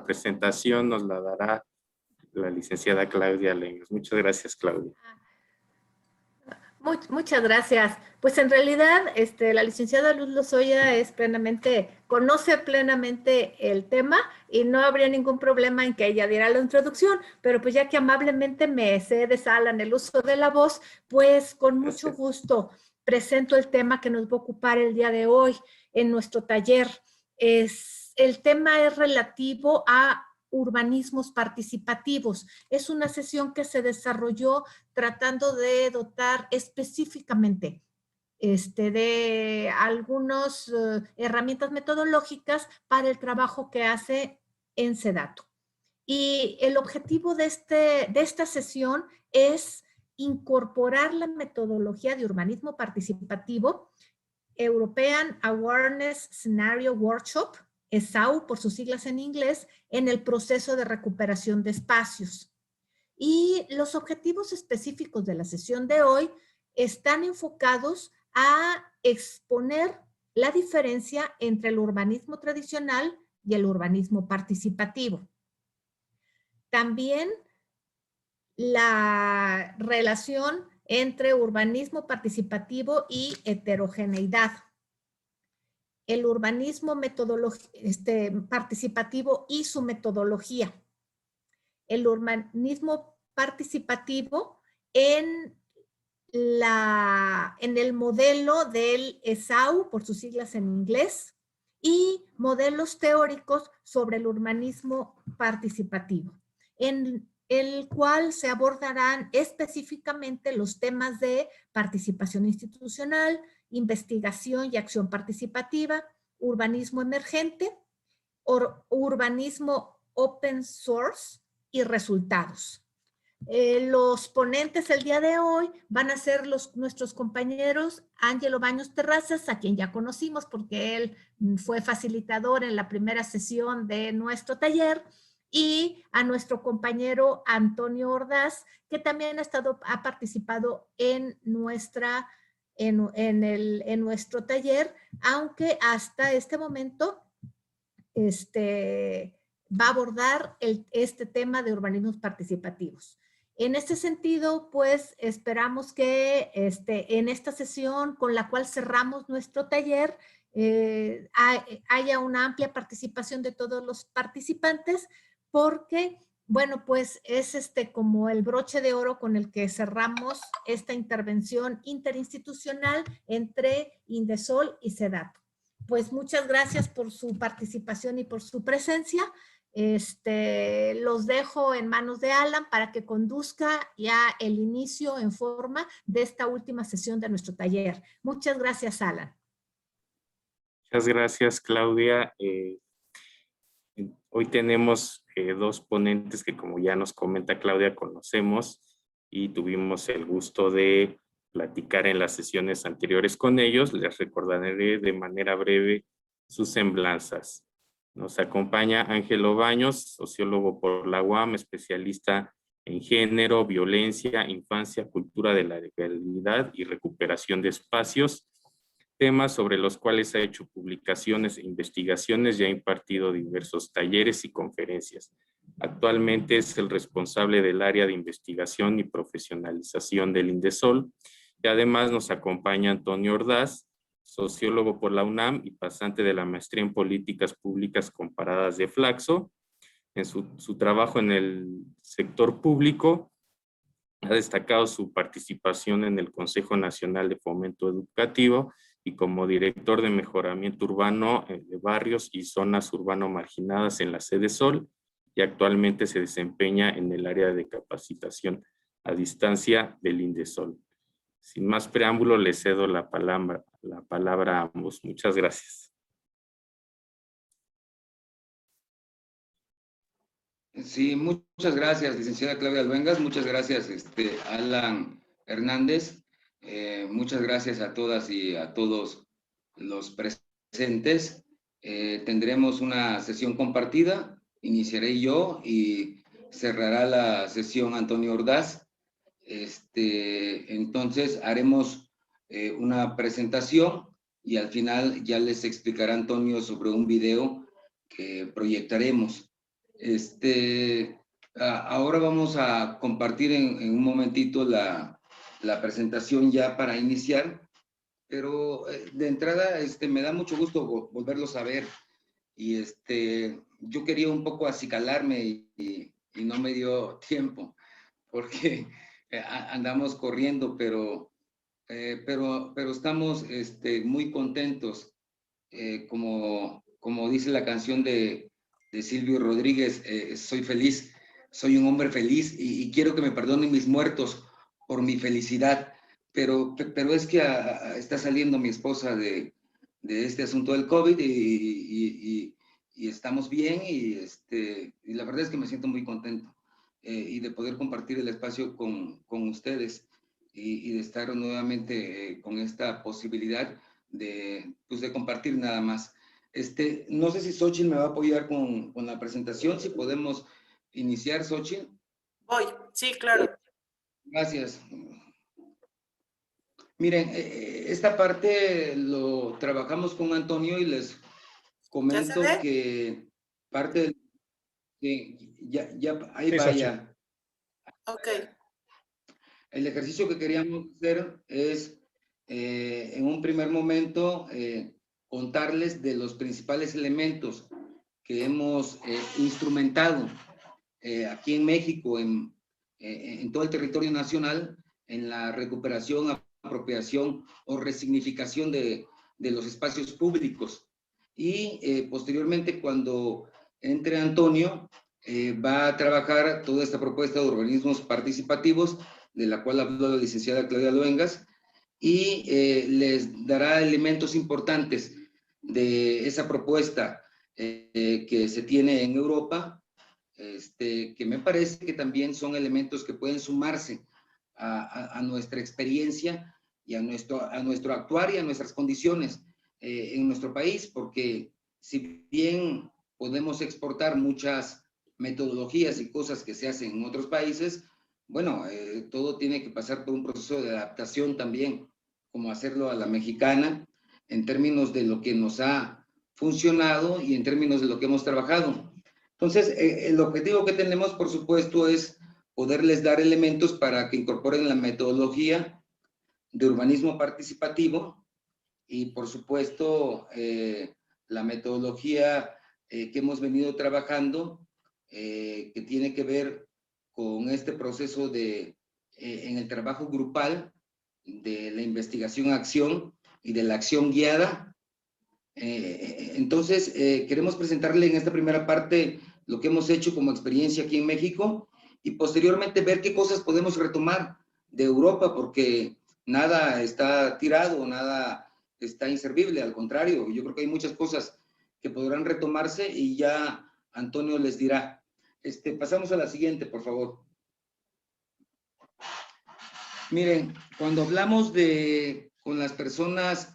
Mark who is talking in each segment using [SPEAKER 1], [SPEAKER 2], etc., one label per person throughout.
[SPEAKER 1] presentación nos la dará la licenciada Claudia Lengas. Muchas gracias, Claudia.
[SPEAKER 2] Muchas gracias. Pues en realidad, la licenciada Luz Lozoya conoce plenamente el tema y no habría ningún problema en que ella diera la introducción, pero pues ya que amablemente me cede Alan el uso de la voz, pues con mucho gusto presento el tema que nos va a ocupar el día de hoy en nuestro taller. El tema es relativo a urbanismos participativos. Es una sesión que se desarrolló tratando de dotar específicamente de algunas herramientas metodológicas para el trabajo que hace en SEDATU. Y el objetivo de esta sesión es incorporar la metodología de urbanismo participativo, European Awareness Scenario Workshop, ESAW por sus siglas en inglés, en el proceso de recuperación de espacios. Y los objetivos específicos de la sesión de hoy están enfocados a exponer la diferencia entre el urbanismo tradicional y el urbanismo participativo. También la relación entre urbanismo participativo y heterogeneidad. El urbanismo participativo y su metodología. El urbanismo participativo en el modelo del ESAW, por sus siglas en inglés, y modelos teóricos sobre el urbanismo participativo, en el cual se abordarán específicamente los temas de participación institucional, investigación y acción participativa, urbanismo emergente, urbanismo open source y resultados. Los ponentes el día de hoy van a ser nuestros compañeros Ángelo Baños Terrazas, a quien ya conocimos porque él fue facilitador en la primera sesión de nuestro taller, y a nuestro compañero Antonio Ordaz, que también ha participado en nuestro taller, aunque hasta este momento va a abordar este tema de urbanismos participativos. En este sentido, pues esperamos que en esta sesión con la cual cerramos nuestro taller haya una amplia participación de todos los participantes, porque, bueno, pues es como el broche de oro con el que cerramos esta intervención interinstitucional entre Indesol y SEDATU. Pues muchas gracias por su participación y por su presencia. Los dejo en manos de Alan para que conduzca ya el inicio en forma de esta última sesión de nuestro taller. Muchas gracias, Alan.
[SPEAKER 1] Muchas gracias, Claudia. Hoy tenemos dos ponentes que, como ya nos comenta Claudia, conocemos y tuvimos el gusto de platicar en las sesiones anteriores con ellos. Les recordaré de manera breve sus semblanzas. Nos acompaña Ángelo Baños, sociólogo por la UAM, especialista en género, violencia, infancia, cultura de la legalidad y recuperación de espacios, temas sobre los cuales ha hecho publicaciones e investigaciones y ha impartido diversos talleres y conferencias. Actualmente es el responsable del área de investigación y profesionalización del Indesol, y además nos acompaña Antonio Ordaz, sociólogo por la UNAM y pasante de la maestría en políticas públicas comparadas de Flaxo. En su trabajo en el sector público ha destacado su participación en el Consejo Nacional de Fomento Educativo y como director de mejoramiento urbano de barrios y zonas urbano marginadas en la sede Sol, y actualmente se desempeña en el área de capacitación a distancia del Indesol. Sin más preámbulo, le cedo la palabra a ambos. Muchas gracias.
[SPEAKER 3] Sí, muchas gracias, licenciada Claudia Luengas. Muchas gracias, Alan Hernández. Muchas gracias a todas y a todos los presentes. Tendremos una sesión compartida. Iniciaré yo y cerrará la sesión Antonio Ordaz. Entonces haremos una presentación y al final ya les explicará Antonio sobre un video que proyectaremos. Ahora vamos a compartir en un momentito la presentación ya para iniciar, pero de entrada me da mucho gusto volverlos a ver. Y yo quería un poco acicalarme y no me dio tiempo porque andamos corriendo, pero estamos muy contentos. Como dice la canción de Silvio Rodríguez, soy feliz, soy un hombre feliz y quiero que me perdonen mis muertos por mi felicidad. Pero es que está saliendo mi esposa de este asunto del COVID y estamos bien y la verdad es que me siento muy contento y de poder compartir el espacio con ustedes y de estar nuevamente con esta posibilidad de compartir nada más. No sé si Xochitl me va a apoyar con la presentación, si podemos iniciar, Xochitl.
[SPEAKER 4] Voy, sí, claro.
[SPEAKER 3] Gracias. Miren, esta parte lo trabajamos con Antonio y les comento que parte ya ahí vaya.
[SPEAKER 4] Ok.
[SPEAKER 3] El ejercicio que queríamos hacer es, en un primer momento, contarles de los principales elementos que hemos instrumentado aquí en México, en todo el territorio nacional, en la recuperación, apropiación o resignificación de los espacios públicos. Y posteriormente, cuando entre Antonio, va a trabajar toda esta propuesta de organismos participativos, de la cual habló la licenciada Claudia Luengas, y les dará elementos importantes de esa propuesta que se tiene en Europa, que me parece que también son elementos que pueden sumarse a nuestra experiencia y a nuestro actuar y a nuestras condiciones en nuestro país, porque si bien podemos exportar muchas metodologías y cosas que se hacen en otros países, bueno, todo tiene que pasar por un proceso de adaptación también, como hacerlo a la mexicana, en términos de lo que nos ha funcionado y en términos de lo que hemos trabajado. Entonces, el objetivo que tenemos, por supuesto, es poderles dar elementos para que incorporen la metodología de urbanismo participativo y, por supuesto, la metodología que hemos venido trabajando, que tiene que ver con este proceso en el trabajo grupal, de la investigación-acción y de la acción guiada. Entonces, queremos presentarle en esta primera parte lo que hemos hecho como experiencia aquí en México y posteriormente ver qué cosas podemos retomar de Europa, porque nada está tirado, nada está inservible, al contrario, yo creo que hay muchas cosas que podrán retomarse y ya Antonio les dirá. Pasamos a la siguiente, por favor. Miren, cuando hablamos con las personas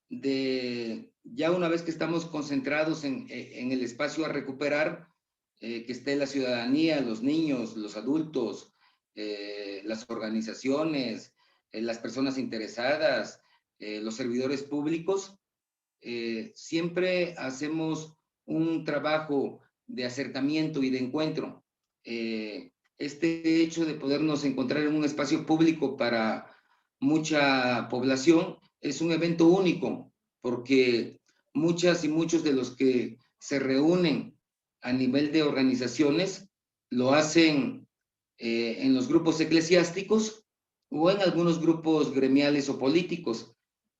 [SPEAKER 3] ya una vez que estamos concentrados en el espacio a recuperar, que esté la ciudadanía, los niños, los adultos, las organizaciones, las personas interesadas, los servidores públicos, siempre hacemos un trabajo de acercamiento y de encuentro. Este hecho de podernos encontrar en un espacio público para mucha población es un evento único, porque muchas y muchos de los que se reúnen a nivel de organizaciones lo hacen en los grupos eclesiásticos o en algunos grupos gremiales o políticos.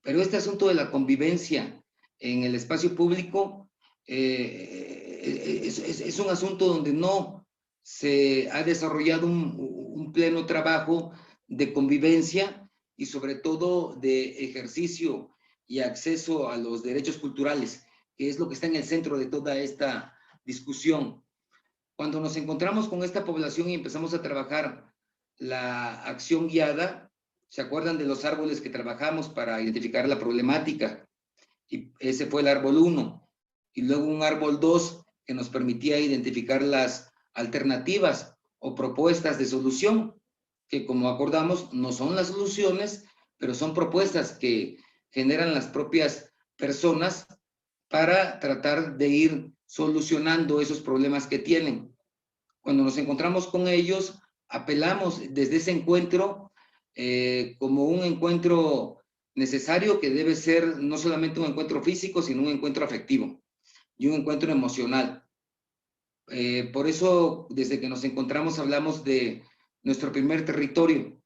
[SPEAKER 3] Pero este asunto de la convivencia en el espacio público es un asunto donde no se ha desarrollado un pleno trabajo de convivencia y sobre todo de ejercicio y acceso a los derechos culturales, que es lo que está en el centro de toda esta discusión. Cuando nos encontramos con esta población y empezamos a trabajar la acción guiada, ¿se acuerdan de los árboles que trabajamos para identificar la problemática? Y ese fue el árbol 1. Y luego un árbol 2 que nos permitía identificar las alternativas o propuestas de solución, que como acordamos no son las soluciones, pero son propuestas que generan las propias personas para tratar de ir solucionando esos problemas que tienen. cuando nos encontramos con ellos, apelamos desde ese encuentro como un encuentro necesario que debe ser no solamente un encuentro físico, sino un encuentro afectivo y un encuentro emocional. Por eso, desde que nos encontramos, hablamos de nuestro primer territorio.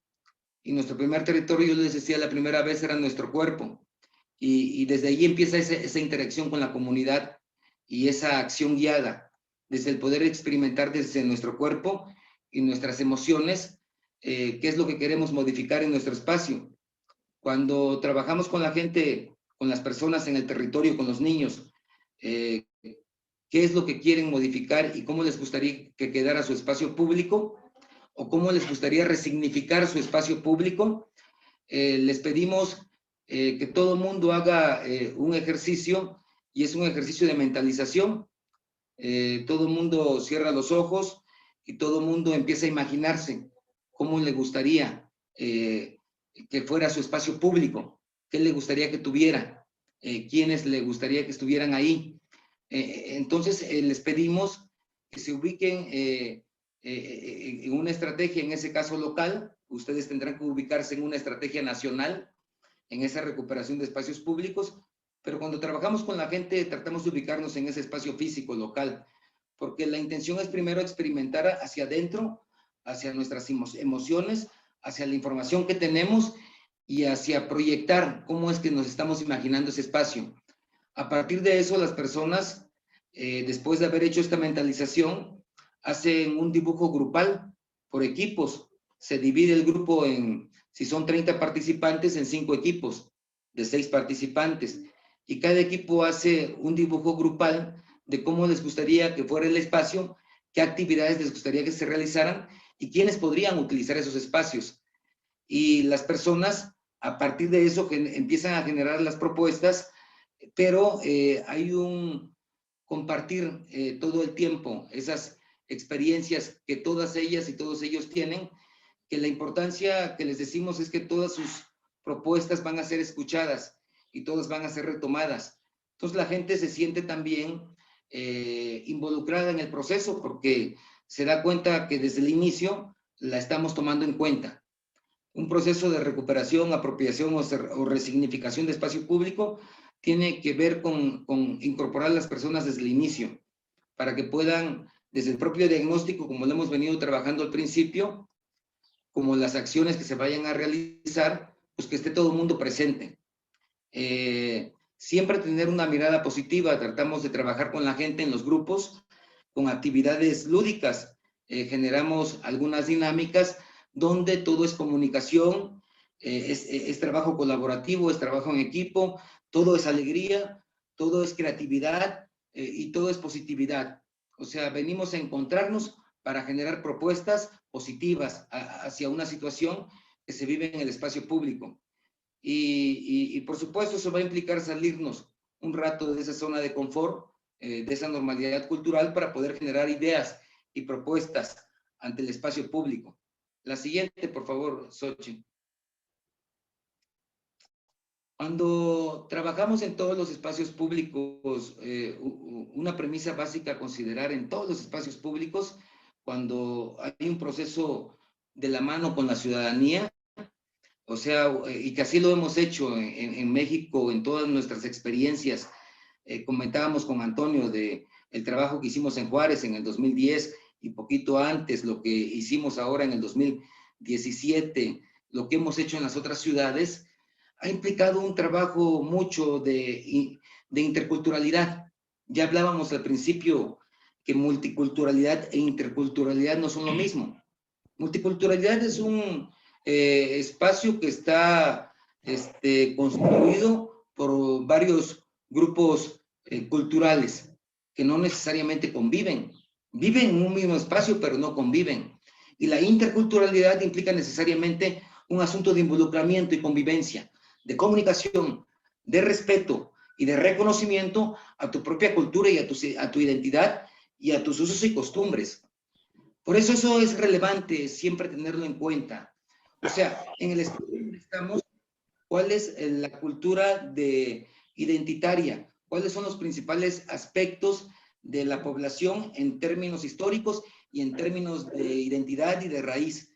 [SPEAKER 3] Y nuestro primer territorio, yo les decía, la primera vez era nuestro cuerpo. Y desde ahí empieza esa interacción con la comunidad y esa acción guiada, desde el poder experimentar desde nuestro cuerpo y nuestras emociones, qué es lo que queremos modificar en nuestro espacio. Cuando trabajamos con la gente, con las personas en el territorio, con los niños, qué es lo que quieren modificar y cómo les gustaría que quedara su espacio público, o cómo les gustaría resignificar su espacio público, les pedimos que todo el mundo haga un ejercicio, y es un ejercicio de mentalización. Todo el mundo cierra los ojos y todo el mundo empieza a imaginarse cómo le gustaría que fuera su espacio público, qué le gustaría que tuviera, quiénes le gustaría que estuvieran ahí. Entonces, les pedimos que se ubiquen en una estrategia, en ese caso local. Ustedes tendrán que ubicarse en una estrategia nacional, en esa recuperación de espacios públicos, pero cuando trabajamos con la gente tratamos de ubicarnos en ese espacio físico local, porque la intención es primero experimentar hacia adentro, hacia nuestras emociones, hacia la información que tenemos y hacia proyectar cómo es que nos estamos imaginando ese espacio. A partir de eso, las personas, después de haber hecho esta mentalización, hacen un dibujo grupal por equipos. Se divide el grupo en, si son 30 participantes, en 5 equipos de 6 participantes. Y cada equipo hace un dibujo grupal de cómo les gustaría que fuera el espacio, qué actividades les gustaría que se realizaran y quiénes podrían utilizar esos espacios. Y las personas, a partir de eso, empiezan a generar las propuestas, pero hay un compartir todo el tiempo esas experiencias que todas ellas y todos ellos tienen, que la importancia que les decimos es que todas sus propuestas van a ser escuchadas y todas van a ser retomadas. Entonces la gente se siente también involucrada en el proceso, porque se da cuenta que desde el inicio la estamos tomando en cuenta. Un proceso de recuperación, apropiación o resignificación de espacio público tiene que ver con incorporar a las personas desde el inicio, para que puedan, desde el propio diagnóstico, como lo hemos venido trabajando al principio, como las acciones que se vayan a realizar, pues que esté todo el mundo presente. Siempre tener una mirada positiva. Tratamos de trabajar con la gente en los grupos, con actividades lúdicas. Generamos algunas dinámicas donde todo es comunicación, es trabajo colaborativo, es trabajo en equipo, todo es alegría, todo es creatividad y todo es positividad. O sea, venimos a encontrarnos para generar propuestas positivas hacia una situación que se vive en el espacio público. Y por supuesto eso va a implicar salirnos un rato de esa zona de confort, de esa normalidad cultural, para poder generar ideas y propuestas ante el espacio público. La siguiente, por favor, Xochitl. Cuando trabajamos en todos los espacios públicos, una premisa básica a considerar en todos los espacios públicos, cuando hay un proceso de la mano con la ciudadanía, o sea, y que así lo hemos hecho en México, en todas nuestras experiencias. Comentábamos con Antonio de el trabajo que hicimos en Juárez en el 2010 y poquito antes, lo que hicimos ahora en el 2017, lo que hemos hecho en las otras ciudades, ha implicado un trabajo mucho de interculturalidad. Ya hablábamos al principio que multiculturalidad e interculturalidad no son lo mismo. Multiculturalidad es un espacio que está constituido por varios grupos culturales que no necesariamente conviven. Viven en un mismo espacio, pero no conviven. Y la interculturalidad implica necesariamente un asunto de involucramiento y convivencia, de comunicación, de respeto y de reconocimiento a tu propia cultura y a tu identidad y a tus usos y costumbres. Por eso es relevante siempre tenerlo en cuenta. O sea, en el estudio que estamos, ¿cuál es la cultura identitaria? ¿Cuáles son los principales aspectos de la población en términos históricos y en términos de identidad y de raíz,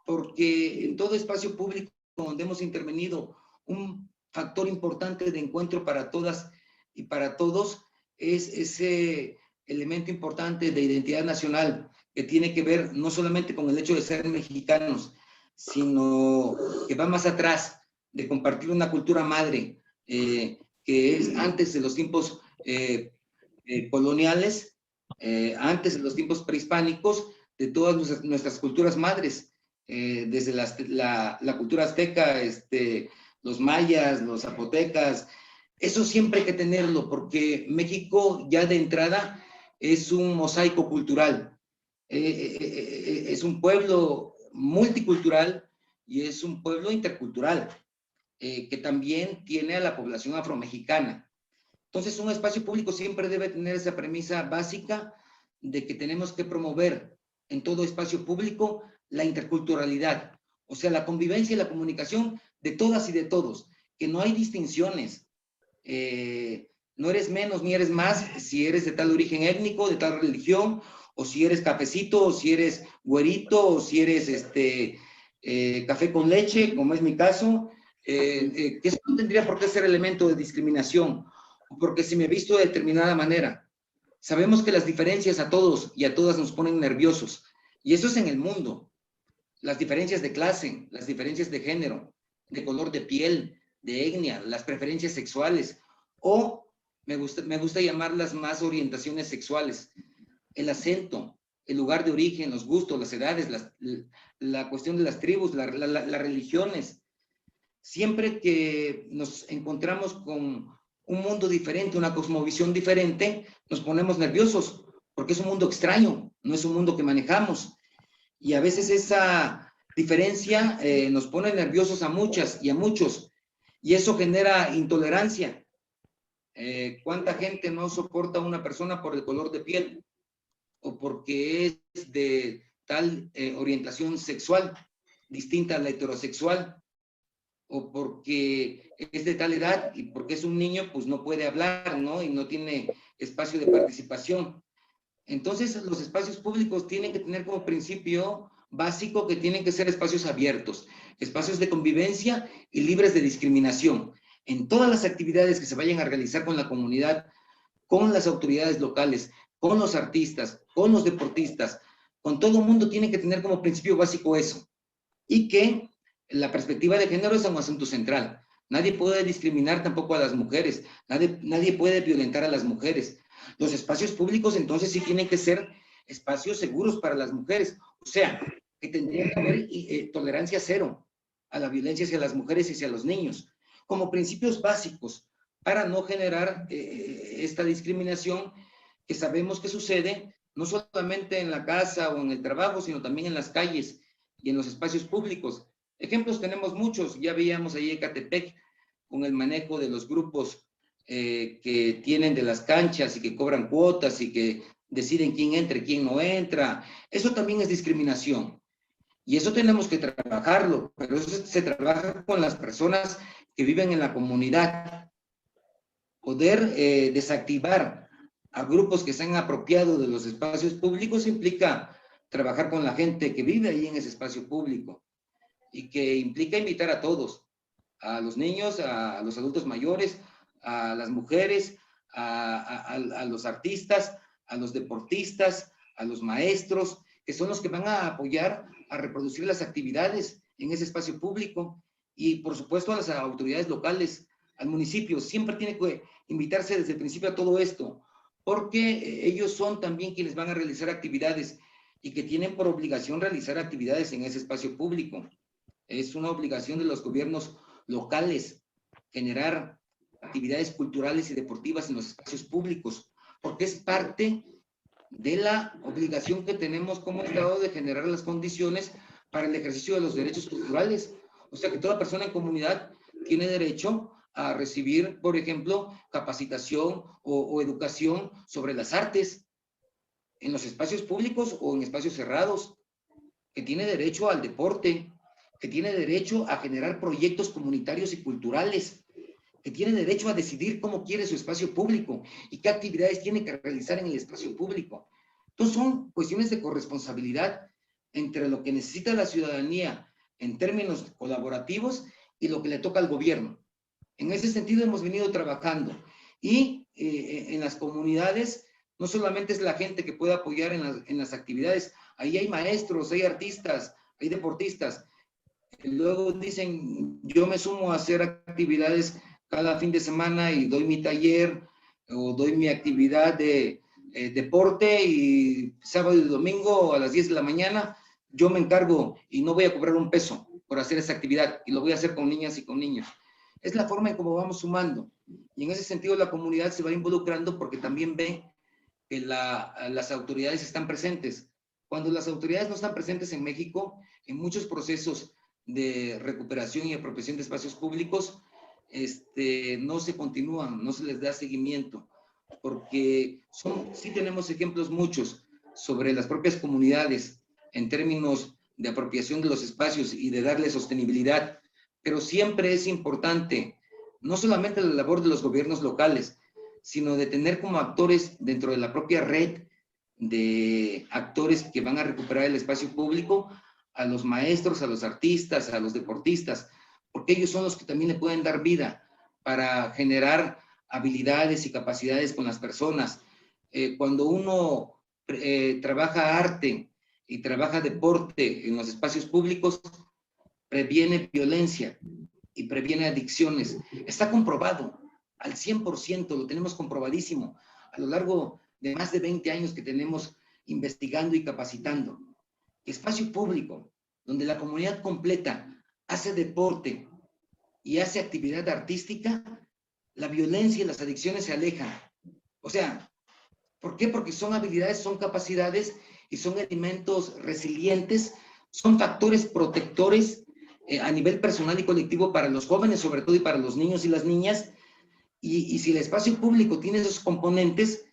[SPEAKER 3] porque en todo espacio público donde hemos intervenido, un factor importante de encuentro para todas y para todos es ese elemento importante de identidad nacional que tiene que ver no solamente con el hecho de ser mexicanos, sino que va más atrás, de compartir una cultura madre, que es antes de los tiempos coloniales, antes de los tiempos prehispánicos, de todas nuestras culturas madres, desde la cultura azteca, los mayas, los zapotecas. Eso siempre hay que tenerlo, porque México ya de entrada es un mosaico cultural. Es un pueblo multicultural y es un pueblo intercultural, que también tiene a la población afromexicana. Entonces, un espacio público siempre debe tener esa premisa básica de que tenemos que promover en todo espacio público la interculturalidad, o sea, la convivencia y la comunicación de todas y de todos, que no hay distinciones. No eres menos ni eres más si eres de tal origen étnico, de tal religión, o si eres cafecito, o si eres güerito, o si eres café con leche, como es mi caso, que eso no tendría por qué ser elemento de discriminación, porque si me he visto de determinada manera. Sabemos que las diferencias a todos y a todas nos ponen nerviosos, y eso es en el mundo. Las diferencias de clase, las diferencias de género, de color de piel, de etnia, las preferencias sexuales, o me gusta llamarlas más orientaciones sexuales, el acento, el lugar de origen, los gustos, las edades, la cuestión de las tribus, las religiones. Siempre que nos encontramos con un mundo diferente, una cosmovisión diferente, nos ponemos nerviosos, porque es un mundo extraño, no es un mundo que manejamos. Y a veces esa diferencia nos pone nerviosos a muchas y a muchos, y eso genera intolerancia. ¿Cuánta gente no soporta a una persona por el color de piel o porque es de tal orientación sexual distinta a la heterosexual, o porque es de tal edad y porque es un niño, pues no puede hablar, ¿no? Y no tiene espacio de participación? Entonces, los espacios públicos tienen que tener como principio básico que tienen que ser espacios abiertos, espacios de convivencia y libres de discriminación. En todas las actividades que se vayan a realizar con la comunidad, con las autoridades locales, con los artistas, con los deportistas, con todo el mundo, tiene que tener como principio básico eso. Y que la perspectiva de género es un asunto central. Nadie puede discriminar tampoco a las mujeres, nadie puede violentar a las mujeres. Los espacios públicos entonces sí tienen que ser espacios seguros para las mujeres, o sea, que tendría que haber tolerancia cero a la violencia hacia las mujeres y hacia los niños, como principios básicos para no generar esta discriminación que sabemos que sucede no solamente en la casa o en el trabajo, sino también en las calles y en los espacios públicos. Ejemplos tenemos muchos, ya veíamos ahí Ecatepec con el manejo de los grupos que tienen de las canchas y que cobran cuotas y que deciden quién entra y quién no entra. Eso también es discriminación. Y eso tenemos que trabajarlo, pero eso se trabaja con las personas que viven en la comunidad. Poder desactivar a grupos que se han apropiado de los espacios públicos implica trabajar con la gente que vive ahí en ese espacio público y que implica invitar a todos, a los niños, a los adultos mayores, a las mujeres, a los artistas, a los deportistas, a los maestros, que son los que van a apoyar a reproducir las actividades en ese espacio público, y por supuesto a las autoridades locales, al municipio. Siempre tiene que invitarse desde el principio a todo esto, porque ellos son también quienes van a realizar actividades y que tienen por obligación realizar actividades en ese espacio público. Es una obligación de los gobiernos locales generar actividades culturales y deportivas en los espacios públicos, porque es parte de la obligación que tenemos como Estado de generar las condiciones para el ejercicio de los derechos culturales. O sea que toda persona en comunidad tiene derecho a recibir, por ejemplo, capacitación o educación sobre las artes en los espacios públicos o en espacios cerrados, que tiene derecho al deporte, que tiene derecho a generar proyectos comunitarios y culturales, que tiene derecho a decidir cómo quiere su espacio público y qué actividades tiene que realizar en el espacio público. Entonces son cuestiones de corresponsabilidad entre lo que necesita la ciudadanía en términos colaborativos y lo que le toca al gobierno. En ese sentido hemos venido trabajando y en las comunidades no solamente es la gente que puede apoyar en las actividades, ahí hay maestros, hay artistas, hay deportistas. Luego dicen, yo me sumo a hacer actividades cada fin de semana y doy mi taller o doy mi actividad de deporte y sábado y domingo a las 10 de la mañana yo me encargo y no voy a cobrar un peso por hacer esa actividad y lo voy a hacer con niñas y con niños. Es la forma en cómo vamos sumando y en ese sentido la comunidad se va involucrando porque también ve que las autoridades están presentes. Cuando las autoridades no están presentes en México, en muchos procesos de recuperación y apropiación de espacios públicos, no se continúan, no se les da seguimiento, porque sí tenemos ejemplos muchos sobre las propias comunidades en términos de apropiación de los espacios y de darle sostenibilidad, pero siempre es importante no solamente la labor de los gobiernos locales, sino de tener como actores dentro de la propia red de actores que van a recuperar el espacio público a los maestros, a los artistas, a los deportistas, porque ellos son los que también le pueden dar vida para generar habilidades y capacidades con las personas. Cuando uno trabaja arte y trabaja deporte en los espacios públicos, previene violencia y previene adicciones. Está comprobado al 100%, lo tenemos comprobadísimo a lo largo de más de 20 años que tenemos investigando y capacitando. Espacio público, donde la comunidad completa hace deporte y hace actividad artística, la violencia y las adicciones se alejan. O sea, ¿por qué? Porque son habilidades, son capacidades y son elementos resilientes, son factores protectores a nivel personal y colectivo para los jóvenes, sobre todo, y para los niños y las niñas. Y si el espacio público tiene esos componentes,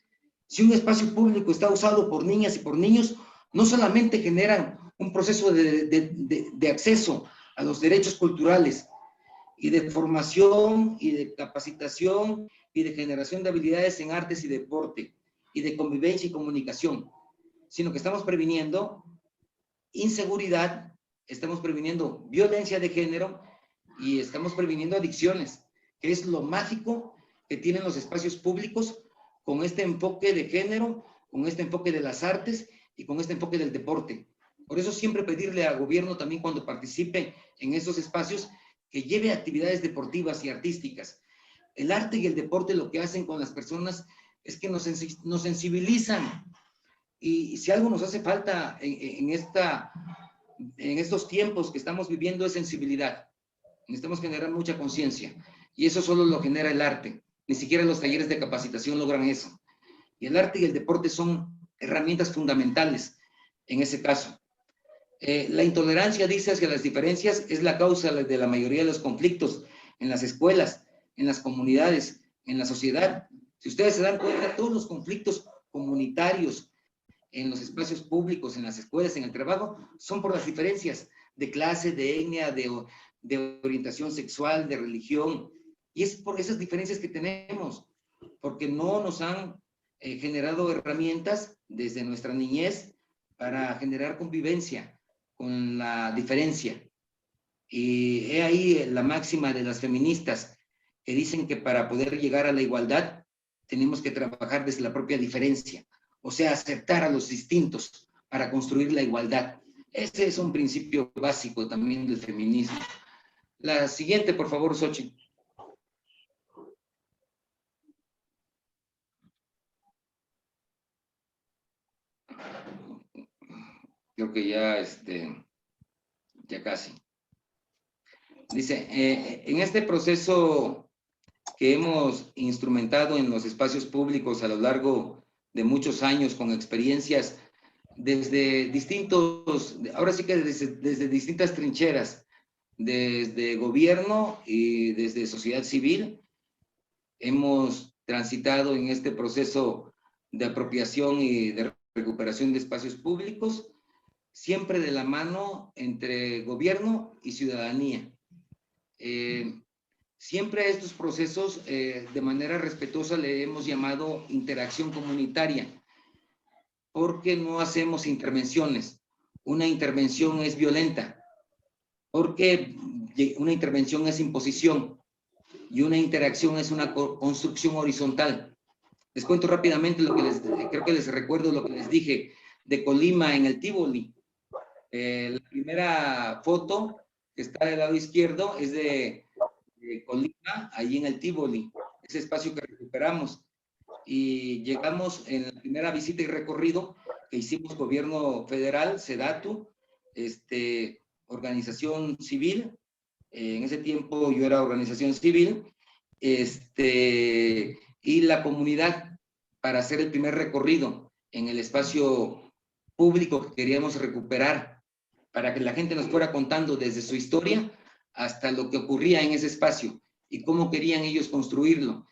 [SPEAKER 3] si un espacio público está usado por niñas y por niños, no solamente generan un proceso de acceso a los derechos culturales y de formación y de capacitación y de generación de habilidades en artes y deporte y de convivencia y comunicación, sino que estamos previniendo inseguridad, estamos previniendo violencia de género y estamos previniendo adicciones, que es lo mágico que tienen los espacios públicos con este enfoque de género, con este enfoque de las artes y con este enfoque del deporte. Por eso siempre pedirle al gobierno también cuando participe en esos espacios que lleve actividades deportivas y artísticas. El arte y el deporte lo que hacen con las personas es que nos sensibilizan y si algo nos hace falta en estos tiempos que estamos viviendo es sensibilidad. Necesitamos generar mucha conciencia y eso solo lo genera el arte. Ni siquiera los talleres de capacitación logran eso. Y el arte y el deporte son herramientas fundamentales en ese caso. La intolerancia, dice, hacia las diferencias es la causa de la mayoría de los conflictos en las escuelas, en las comunidades, en la sociedad. Si ustedes se dan cuenta, todos los conflictos comunitarios en los espacios públicos, en las escuelas, en el trabajo, son por las diferencias de clase, de etnia, de orientación sexual, de religión. Y es por esas diferencias que tenemos, porque no nos han generado herramientas desde nuestra niñez para generar convivencia con la diferencia. Y he ahí la máxima de las feministas que dicen que para poder llegar a la igualdad tenemos que trabajar desde la propia diferencia, o sea, aceptar a los distintos para construir la igualdad. Ese es un principio básico también del feminismo. La siguiente, por favor, Xochitl. Creo que ya casi. Dice, en este proceso que hemos instrumentado en los espacios públicos a lo largo de muchos años con experiencias desde ahora sí que desde distintas trincheras, desde gobierno y desde sociedad civil, hemos transitado en este proceso de apropiación y de recuperación de espacios públicos, siempre de la mano entre gobierno y ciudadanía. Siempre a estos procesos, de manera respetuosa, le hemos llamado interacción comunitaria, porque no hacemos intervenciones. Una intervención es violenta, porque una intervención es imposición y una interacción es una construcción horizontal. Les cuento rápidamente lo que creo que les recuerdo lo que les dije de Colima en el Tívoli. La primera foto que está del lado izquierdo es de Colima, ahí en el Tívoli, ese espacio que recuperamos. Y llegamos en la primera visita y recorrido que hicimos gobierno federal, SEDATU, organización civil, en ese tiempo yo era organización civil, y la comunidad para hacer el primer recorrido en el espacio público que queríamos recuperar, para que la gente nos fuera contando desde su historia hasta lo que ocurría en ese espacio y cómo querían ellos construirlo.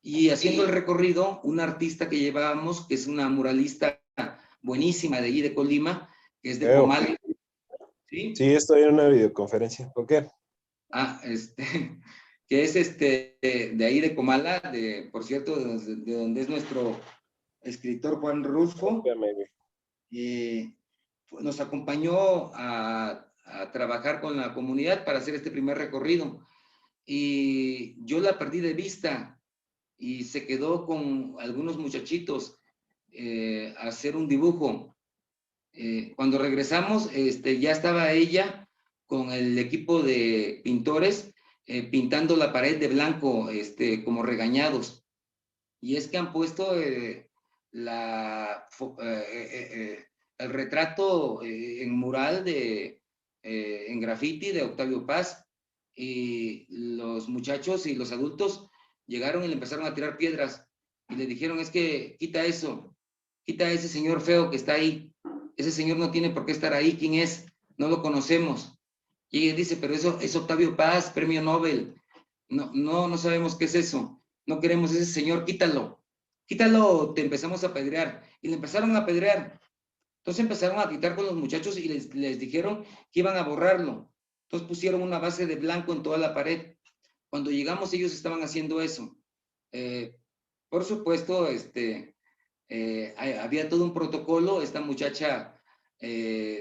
[SPEAKER 3] Y haciendo el recorrido, un artista que llevábamos, que es una muralista buenísima de allí de Colima, que es de Comala. ¿Sí?
[SPEAKER 5] Sí, estoy en una videoconferencia. ¿Por qué?
[SPEAKER 3] Ah, que es de ahí de Comala, por cierto, de donde es nuestro escritor Juan Rulfo. Nos acompañó a trabajar con la comunidad para hacer este primer recorrido. Y yo la perdí de vista y se quedó con algunos muchachitos a hacer un dibujo. Cuando regresamos, ya estaba ella con el equipo de pintores pintando la pared de blanco, como regañados. Y es que han puesto el retrato en mural en graffiti de Octavio Paz, y los muchachos y los adultos llegaron y le empezaron a tirar piedras y le dijeron, es que quita eso, quita a ese señor feo que está ahí, ese señor no tiene por qué estar ahí, ¿quién es? No lo conocemos. Y ella dice, pero eso es Octavio Paz, premio Nobel, no sabemos qué es eso, no queremos ese señor, quítalo, te empezamos a apedrear. Y le empezaron a apedrear. Entonces empezaron a quitar con los muchachos y les dijeron que iban a borrarlo. Entonces pusieron una base de blanco en toda la pared. Cuando llegamos ellos estaban haciendo eso. Por supuesto, había todo un protocolo. Esta muchacha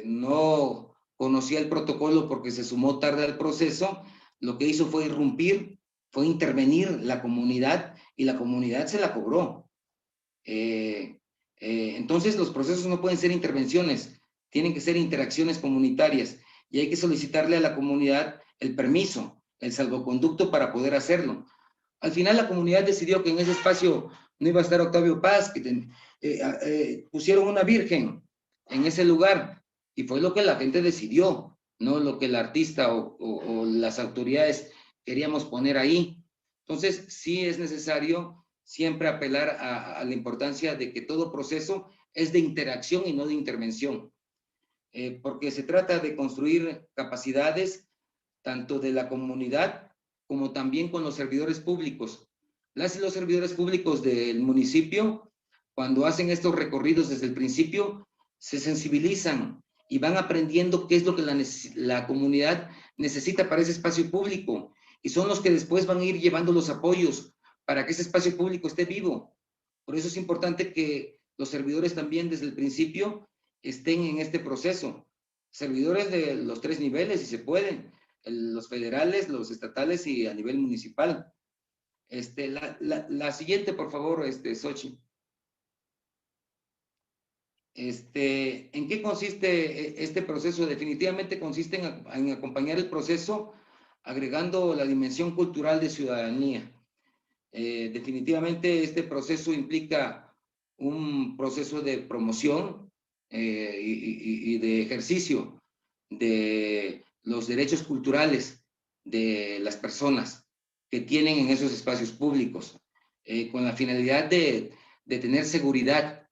[SPEAKER 3] no conocía el protocolo porque se sumó tarde al proceso. Lo que hizo fue irrumpir, fue intervenir la comunidad y la comunidad se la cobró. Entonces los procesos no pueden ser intervenciones, tienen que ser interacciones comunitarias y hay que solicitarle a la comunidad el permiso, el salvoconducto para poder hacerlo. Al final la comunidad decidió que en ese espacio no iba a estar Octavio Paz, que pusieron una virgen en ese lugar y fue lo que la gente decidió, no lo que el artista o las autoridades queríamos poner ahí. Entonces sí es necesario siempre apelar a la importancia de que todo proceso es de interacción y no de intervención, porque se trata de construir capacidades tanto de la comunidad como también con los servidores públicos. Las y los servidores públicos del municipio, cuando hacen estos recorridos desde el principio, se sensibilizan y van aprendiendo qué es lo que la comunidad necesita para ese espacio público, y son los que después van a ir llevando los apoyos para que ese espacio público esté vivo. Por eso es importante que los servidores también desde el principio estén en este proceso. Servidores de los 3 niveles, si se pueden, los federales, los estatales y a nivel municipal. La siguiente, por favor, Xochitl. ¿En qué consiste este proceso? Definitivamente consiste en acompañar el proceso agregando la dimensión cultural de ciudadanía. Definitivamente este proceso implica un proceso de promoción y de ejercicio de los derechos culturales de las personas que tienen en esos espacios públicos, con la finalidad de tener seguridad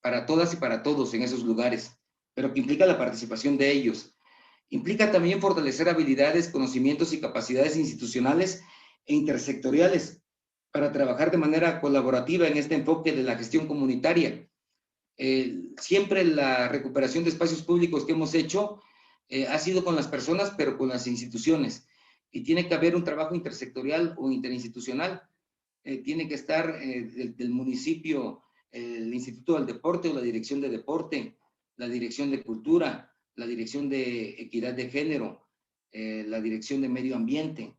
[SPEAKER 3] para todas y para todos en esos lugares, pero que implica la participación de ellos. Implica también fortalecer habilidades, conocimientos y capacidades institucionales e intersectoriales para trabajar de manera colaborativa en este enfoque de la gestión comunitaria. Siempre la recuperación de espacios públicos que hemos hecho ha sido con las personas, pero con las instituciones. Y tiene que haber un trabajo intersectorial o interinstitucional. Tiene que estar del municipio el Instituto del Deporte o la Dirección de Deporte, la Dirección de Cultura, la Dirección de Equidad de Género, la Dirección de Medio Ambiente,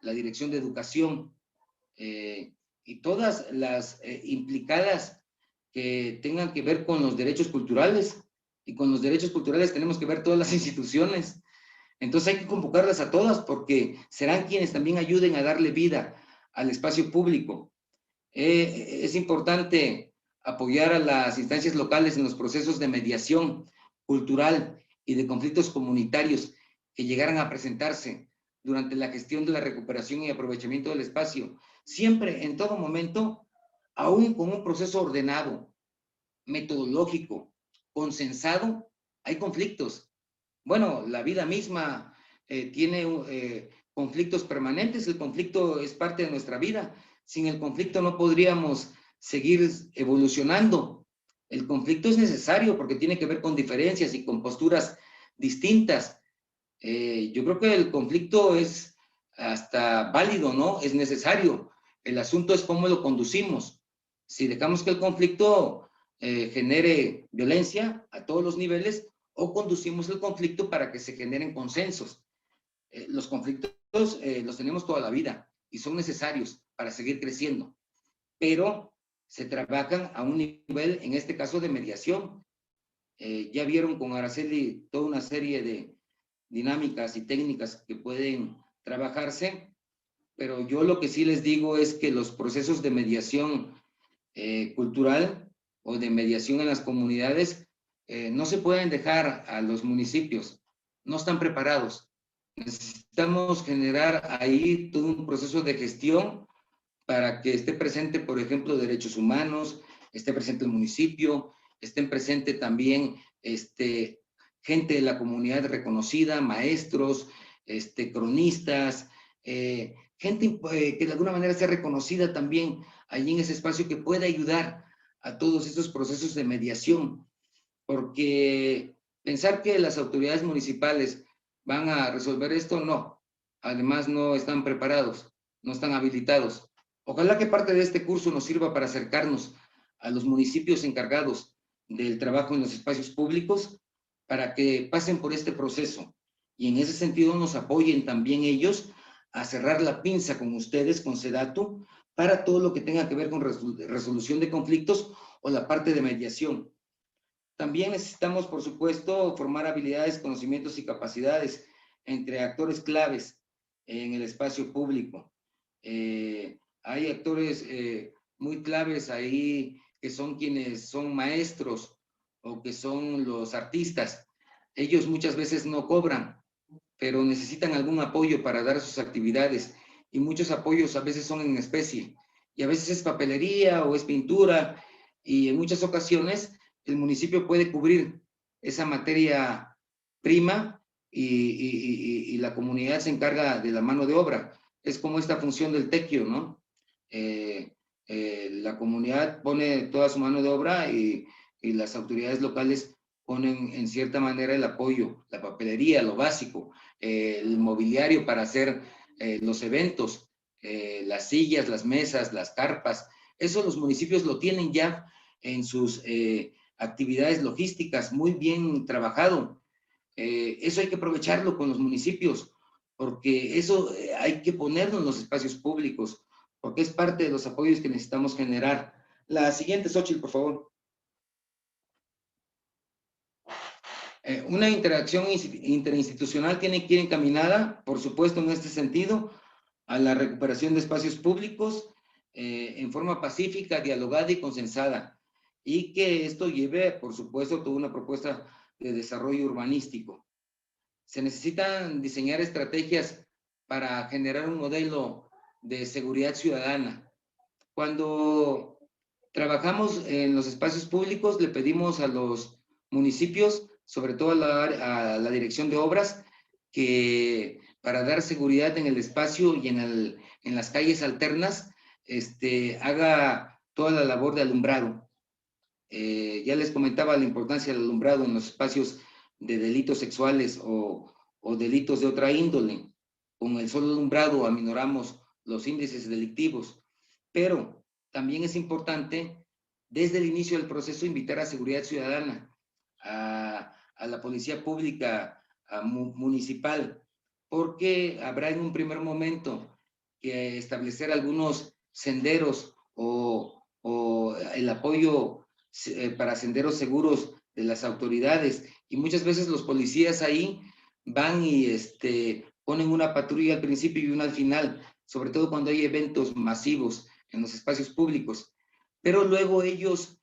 [SPEAKER 3] la Dirección de Educación, y todas las implicadas que tengan que ver con los derechos culturales. Y con los derechos culturales tenemos que ver todas las instituciones. Entonces hay que convocarlas a todas porque serán quienes también ayuden a darle vida al espacio público. Es importante apoyar a las instancias locales en los procesos de mediación cultural y de conflictos comunitarios que llegaran a presentarse durante la gestión de la recuperación y aprovechamiento del espacio. Siempre, en todo momento, aún con un proceso ordenado, metodológico, consensado, hay conflictos. Bueno, la vida misma tiene conflictos permanentes, el conflicto es parte de nuestra vida. Sin el conflicto no podríamos seguir evolucionando. El conflicto es necesario porque tiene que ver con diferencias y con posturas distintas. Yo creo que el conflicto es hasta válido, ¿no? Es necesario. El asunto es cómo lo conducimos. Si dejamos que el conflicto genere violencia a todos los niveles, o conducimos el conflicto para que se generen consensos. Los conflictos los tenemos toda la vida y son necesarios para seguir creciendo, pero se trabajan a un nivel, en este caso, de mediación. Ya vieron con Araceli toda una serie de dinámicas y técnicas que pueden trabajarse, pero yo lo que sí les digo es que los procesos de mediación cultural o de mediación en las comunidades no se pueden dejar a los municipios, no están preparados. Necesitamos generar ahí todo un proceso de gestión para que esté presente, por ejemplo, derechos humanos, esté presente el municipio, estén presente también gente de la comunidad reconocida, maestros, cronistas, gente que de alguna manera sea reconocida también allí en ese espacio que pueda ayudar a todos estos procesos de mediación, porque pensar que las autoridades municipales van a resolver esto, no. Además, no están preparados, no están habilitados. Ojalá que parte de este curso nos sirva para acercarnos a los municipios encargados del trabajo en los espacios públicos para que pasen por este proceso y en ese sentido nos apoyen también ellos a cerrar la pinza con ustedes, con SEDATU, para todo lo que tenga que ver con resolución de conflictos o la parte de mediación. También necesitamos, por supuesto, formar habilidades, conocimientos y capacidades entre actores claves en el espacio público. Hay actores muy claves ahí que son quienes son maestros o que son los artistas. Ellos muchas veces no cobran, pero necesitan algún apoyo para dar sus actividades y muchos apoyos a veces son en especie y a veces es papelería o es pintura y en muchas ocasiones el municipio puede cubrir esa materia prima y la comunidad se encarga de la mano de obra. Es como esta función del tequio, ¿no? La comunidad pone toda su mano de obra y las autoridades locales ponen en cierta manera el apoyo, la papelería, lo básico, el mobiliario para hacer los eventos, las sillas, las mesas, las carpas. Eso los municipios lo tienen ya en sus actividades logísticas, muy bien trabajado. Eso hay que aprovecharlo con los municipios, porque eso hay que ponerlo en los espacios públicos, porque es parte de los apoyos que necesitamos generar. La siguiente, Xochitl, por favor. Una interacción interinstitucional tiene que ir encaminada, por supuesto, en este sentido, a la recuperación de espacios públicos en forma pacífica, dialogada y consensada, y que esto lleve, por supuesto, toda una propuesta de desarrollo urbanístico. Se necesitan diseñar estrategias para generar un modelo de seguridad ciudadana. Cuando trabajamos en los espacios públicos, le pedimos a los municipios, sobre todo a la dirección de obras, que para dar seguridad en el espacio y en las calles alternas, haga toda la labor de alumbrado. Ya les comentaba la importancia del alumbrado en los espacios de delitos sexuales o delitos de otra índole. Con el solo alumbrado aminoramos los índices delictivos, pero también es importante desde el inicio del proceso, invitar a seguridad ciudadana, a la policía pública municipal, porque habrá en un primer momento que establecer algunos senderos o el apoyo para senderos seguros de las autoridades, y muchas veces los policías ahí van y ponen una patrulla al principio y una al final, sobre todo cuando hay eventos masivos en los espacios públicos. Pero luego ellos,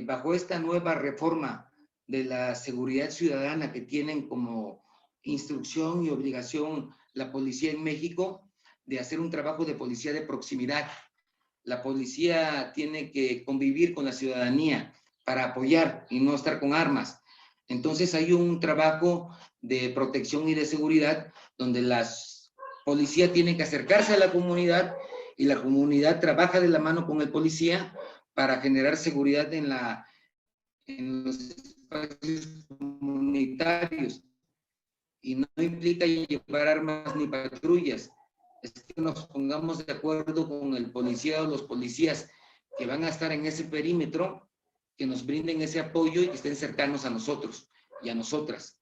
[SPEAKER 3] bajo esta nueva reforma de la seguridad ciudadana que tienen como instrucción y obligación la policía en México, de hacer un trabajo de policía de proximidad. La policía tiene que convivir con la ciudadanía para apoyar y no estar con armas. Entonces hay un trabajo de protección y de seguridad donde la policía tiene que acercarse a la comunidad y la comunidad trabaja de la mano con el policía para generar seguridad en los espacios comunitarios. Y no implica llevar armas ni patrullas. Es que nos pongamos de acuerdo con el policía o los policías que van a estar en ese perímetro, que nos brinden ese apoyo y que estén cercanos a nosotros y a nosotras.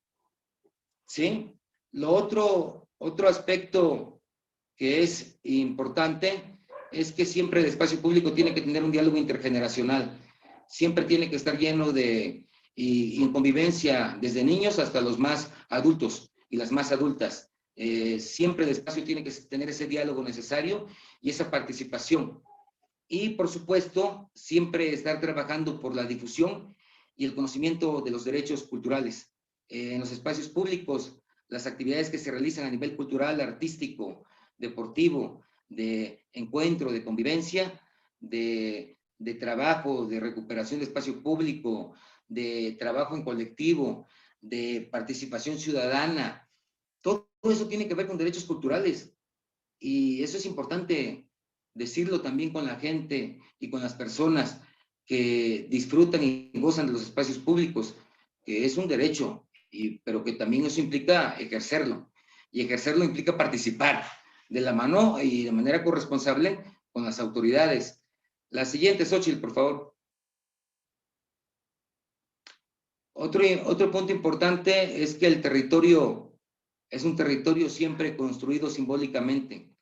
[SPEAKER 3] ¿Sí? Lo otro aspecto que es importante es que siempre el espacio público tiene que tener un diálogo intergeneracional. Siempre tiene que estar lleno y en convivencia desde niños hasta los más adultos y las más adultas. Siempre el espacio tiene que tener ese diálogo necesario y esa participación. Y, por supuesto, siempre estar trabajando por la difusión y el conocimiento de los derechos culturales. En los espacios públicos, las actividades que se realizan a nivel cultural, artístico, deportivo, de encuentro, de convivencia, de trabajo, de recuperación de espacio público, de trabajo en colectivo, de participación ciudadana, todo eso tiene que ver con derechos culturales. Y eso es importante decirlo también con la gente y con las personas que disfrutan y gozan de los espacios públicos, que es un derecho, pero que también eso implica ejercerlo. Y ejercerlo implica participar de la mano y de manera corresponsable con las autoridades. La siguiente, Xochitl, por favor. Otro punto importante es que el territorio es un territorio siempre construido simbólicamente.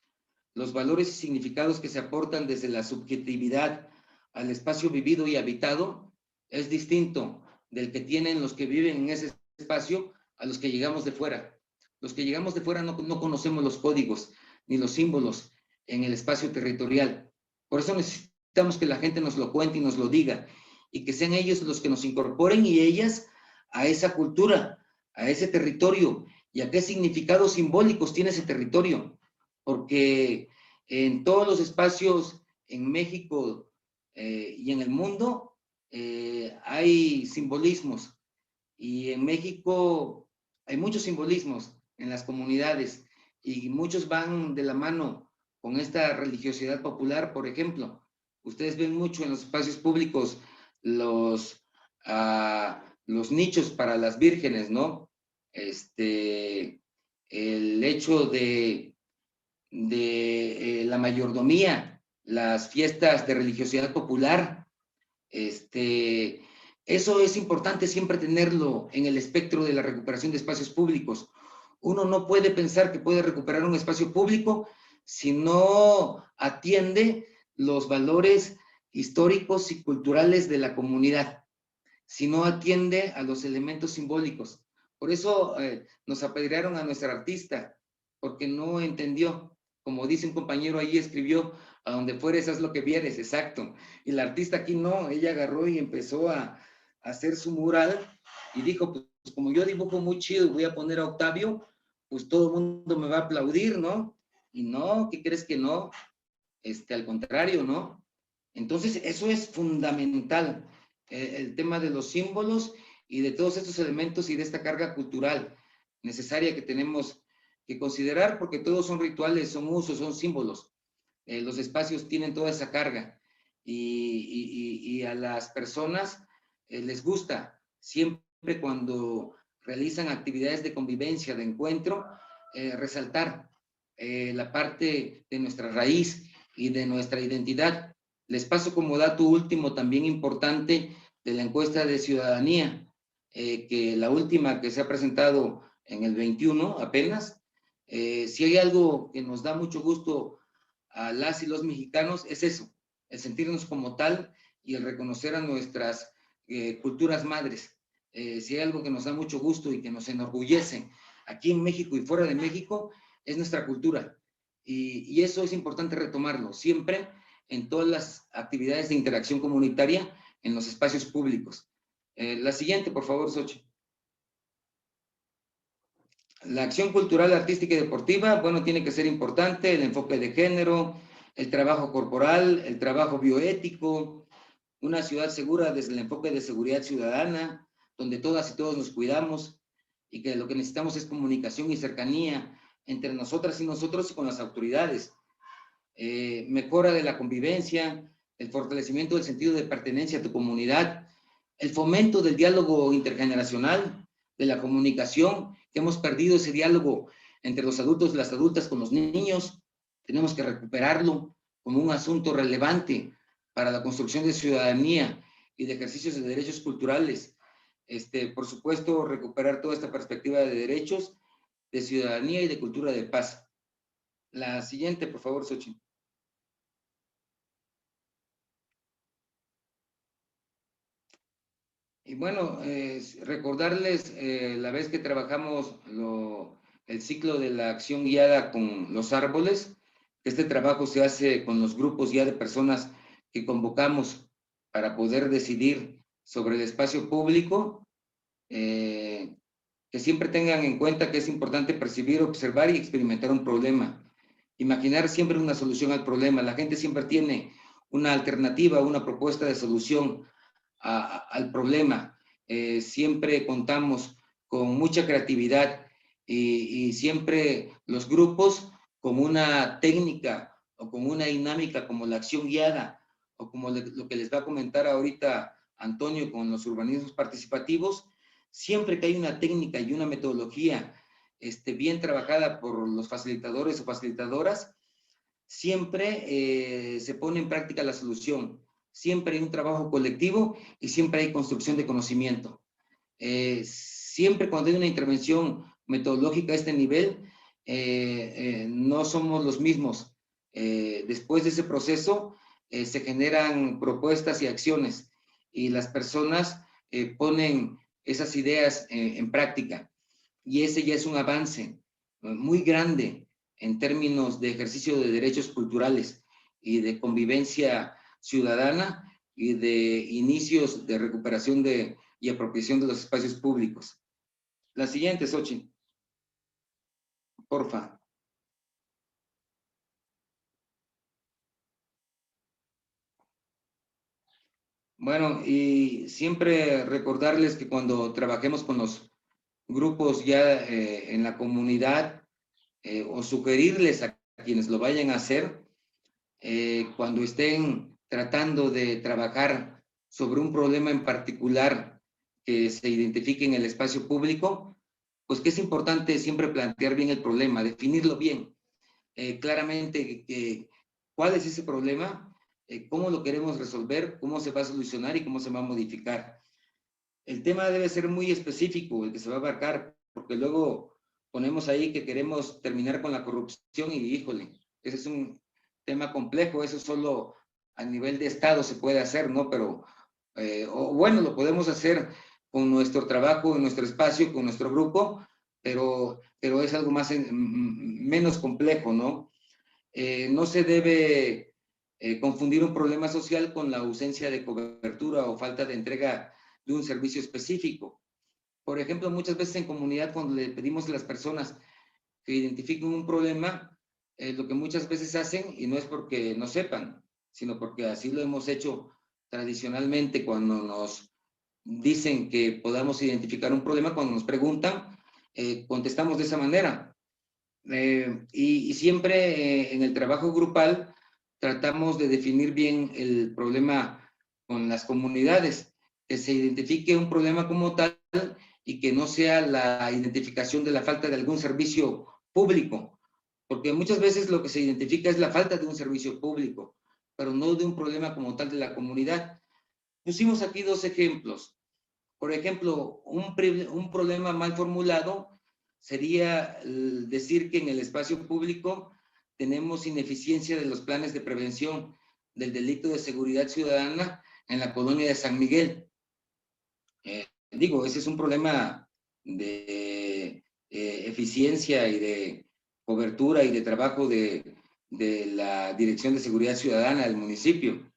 [SPEAKER 3] Los valores y significados que se aportan desde la subjetividad al espacio vivido y habitado es distinto del que tienen los que viven en ese espacio a los que llegamos de fuera. Los que llegamos de fuera no conocemos los códigos ni los símbolos en el espacio territorial. Por eso necesitamos que la gente nos lo cuente y nos lo diga, y que sean ellos los que nos incorporen y ellas a esa cultura, a ese territorio, y a qué significados simbólicos tiene ese territorio. Porque en todos los espacios en México y en el mundo hay simbolismos, y en México hay muchos simbolismos en las comunidades, y muchos van de la mano con esta religiosidad popular. Por ejemplo, ustedes ven mucho en los espacios públicos los nichos para las vírgenes, ¿no? El hecho de la mayordomía, las fiestas de religiosidad popular, eso es importante siempre tenerlo en el espectro de la recuperación de espacios públicos. Uno no puede pensar que puede recuperar un espacio público si no atiende los valores históricos y culturales de la comunidad, si no atiende a los elementos simbólicos. Por eso nos apedrearon a nuestra artista, porque no entendió. Como dice un compañero ahí, escribió: a donde fueres, haz lo que vieres. Exacto. Y la artista aquí no, ella agarró y empezó a hacer su mural y dijo: pues como yo dibujo muy chido y voy a poner a Octavio, pues todo el mundo me va a aplaudir, ¿no? Y no, ¿qué crees que no? Al contrario, ¿no? Entonces, eso es fundamental, el tema de los símbolos y de todos estos elementos y de esta carga cultural necesaria que tenemos que considerar, porque todos son rituales, son usos, son símbolos. Los espacios tienen toda esa carga, y a las personas les gusta siempre cuando realizan actividades de convivencia, de encuentro, resaltar la parte de nuestra raíz y de nuestra identidad, Les paso como dato último también importante de la encuesta de ciudadanía, que la última que se ha presentado en el 21 apenas, si hay algo que nos da mucho gusto a las y los mexicanos es eso, el sentirnos como tal y el reconocer a nuestras culturas madres. Si hay algo que nos da mucho gusto y que nos enorgullece aquí en México y fuera de México, es nuestra cultura. Y eso es importante retomarlo siempre en todas las actividades de interacción comunitaria en los espacios públicos. La siguiente, por favor, Xochitl. La acción cultural, artística y deportiva, bueno, tiene que ser importante, el enfoque de género, el trabajo corporal, el trabajo bioético, una ciudad segura desde el enfoque de seguridad ciudadana, donde todas y todos nos cuidamos y que lo que necesitamos es comunicación y cercanía entre nosotras y nosotros y con las autoridades. Mejora de la convivencia, el fortalecimiento del sentido de pertenencia a tu comunidad, el fomento del diálogo intergeneracional, de la comunicación, que hemos perdido ese diálogo entre los adultos y las adultas con los niños, tenemos que recuperarlo como un asunto relevante para la construcción de ciudadanía y de ejercicios de derechos culturales. Por supuesto, recuperar toda esta perspectiva de derechos, de ciudadanía y de cultura de paz. La siguiente, por favor, Xochitl. Y bueno, recordarles la vez que trabajamos el ciclo de la acción guiada con los árboles, este trabajo se hace con los grupos ya de personas que convocamos para poder decidir sobre el espacio público, que siempre tengan en cuenta que es importante percibir, observar y experimentar un problema. Imaginar siempre una solución al problema. La gente siempre tiene una alternativa, una propuesta de solución al problema. Siempre contamos con mucha creatividad y siempre los grupos con una técnica o con una dinámica como la acción guiada o como lo que les va a comentar ahorita Antonio con los urbanismos participativos, siempre que hay una técnica y una metodología bien trabajada por los facilitadores o facilitadoras, siempre se pone en práctica la solución. Siempre hay un trabajo colectivo y siempre hay construcción de conocimiento. Siempre cuando hay una intervención metodológica a este nivel, no somos los mismos. Después de ese proceso, se generan propuestas y acciones y las personas ponen esas ideas en práctica. Y ese ya es un avance muy grande en términos de ejercicio de derechos culturales y de convivencia ciudadana y de inicios de recuperación y apropiación de los espacios públicos. La siguiente, Xochitl. Porfa. Bueno, y siempre recordarles que cuando trabajemos con los grupos ya en la comunidad, o sugerirles a quienes lo vayan a hacer, cuando estén tratando de trabajar sobre un problema en particular que se identifique en el espacio público, pues que es importante siempre plantear bien el problema, definirlo bien, claramente cuál es ese problema, cómo lo queremos resolver, cómo se va a solucionar y cómo se va a modificar. El tema debe ser muy específico, el que se va a abarcar, porque luego ponemos ahí que queremos terminar con la corrupción y híjole, ese es un tema complejo, eso solo a nivel de Estado se puede hacer, ¿no? Pero, o bueno, lo podemos hacer con nuestro trabajo, en nuestro espacio, con nuestro grupo, pero es algo más menos complejo, ¿no? No se debe confundir un problema social con la ausencia de cobertura o falta de entrega de un servicio específico. Por ejemplo, muchas veces en comunidad, cuando le pedimos a las personas que identifiquen un problema, lo que muchas veces hacen, y no es porque no sepan, sino porque así lo hemos hecho tradicionalmente cuando nos dicen que podamos identificar un problema, cuando nos preguntan, contestamos de esa manera. Y siempre en el trabajo grupal tratamos de definir bien el problema con las comunidades, que se identifique un problema como tal y que no sea la identificación de la falta de algún servicio público, porque muchas veces lo que se identifica es la falta de un servicio público, pero no de un problema como tal de la comunidad. Pusimos aquí 2 ejemplos. Por ejemplo, un problema mal formulado sería decir que en el espacio público tenemos ineficiencia de los planes de prevención del delito de seguridad ciudadana en la colonia de San Miguel. Digo, ese es un problema de eficiencia y de cobertura y de trabajo de la Dirección de Seguridad Ciudadana del municipio.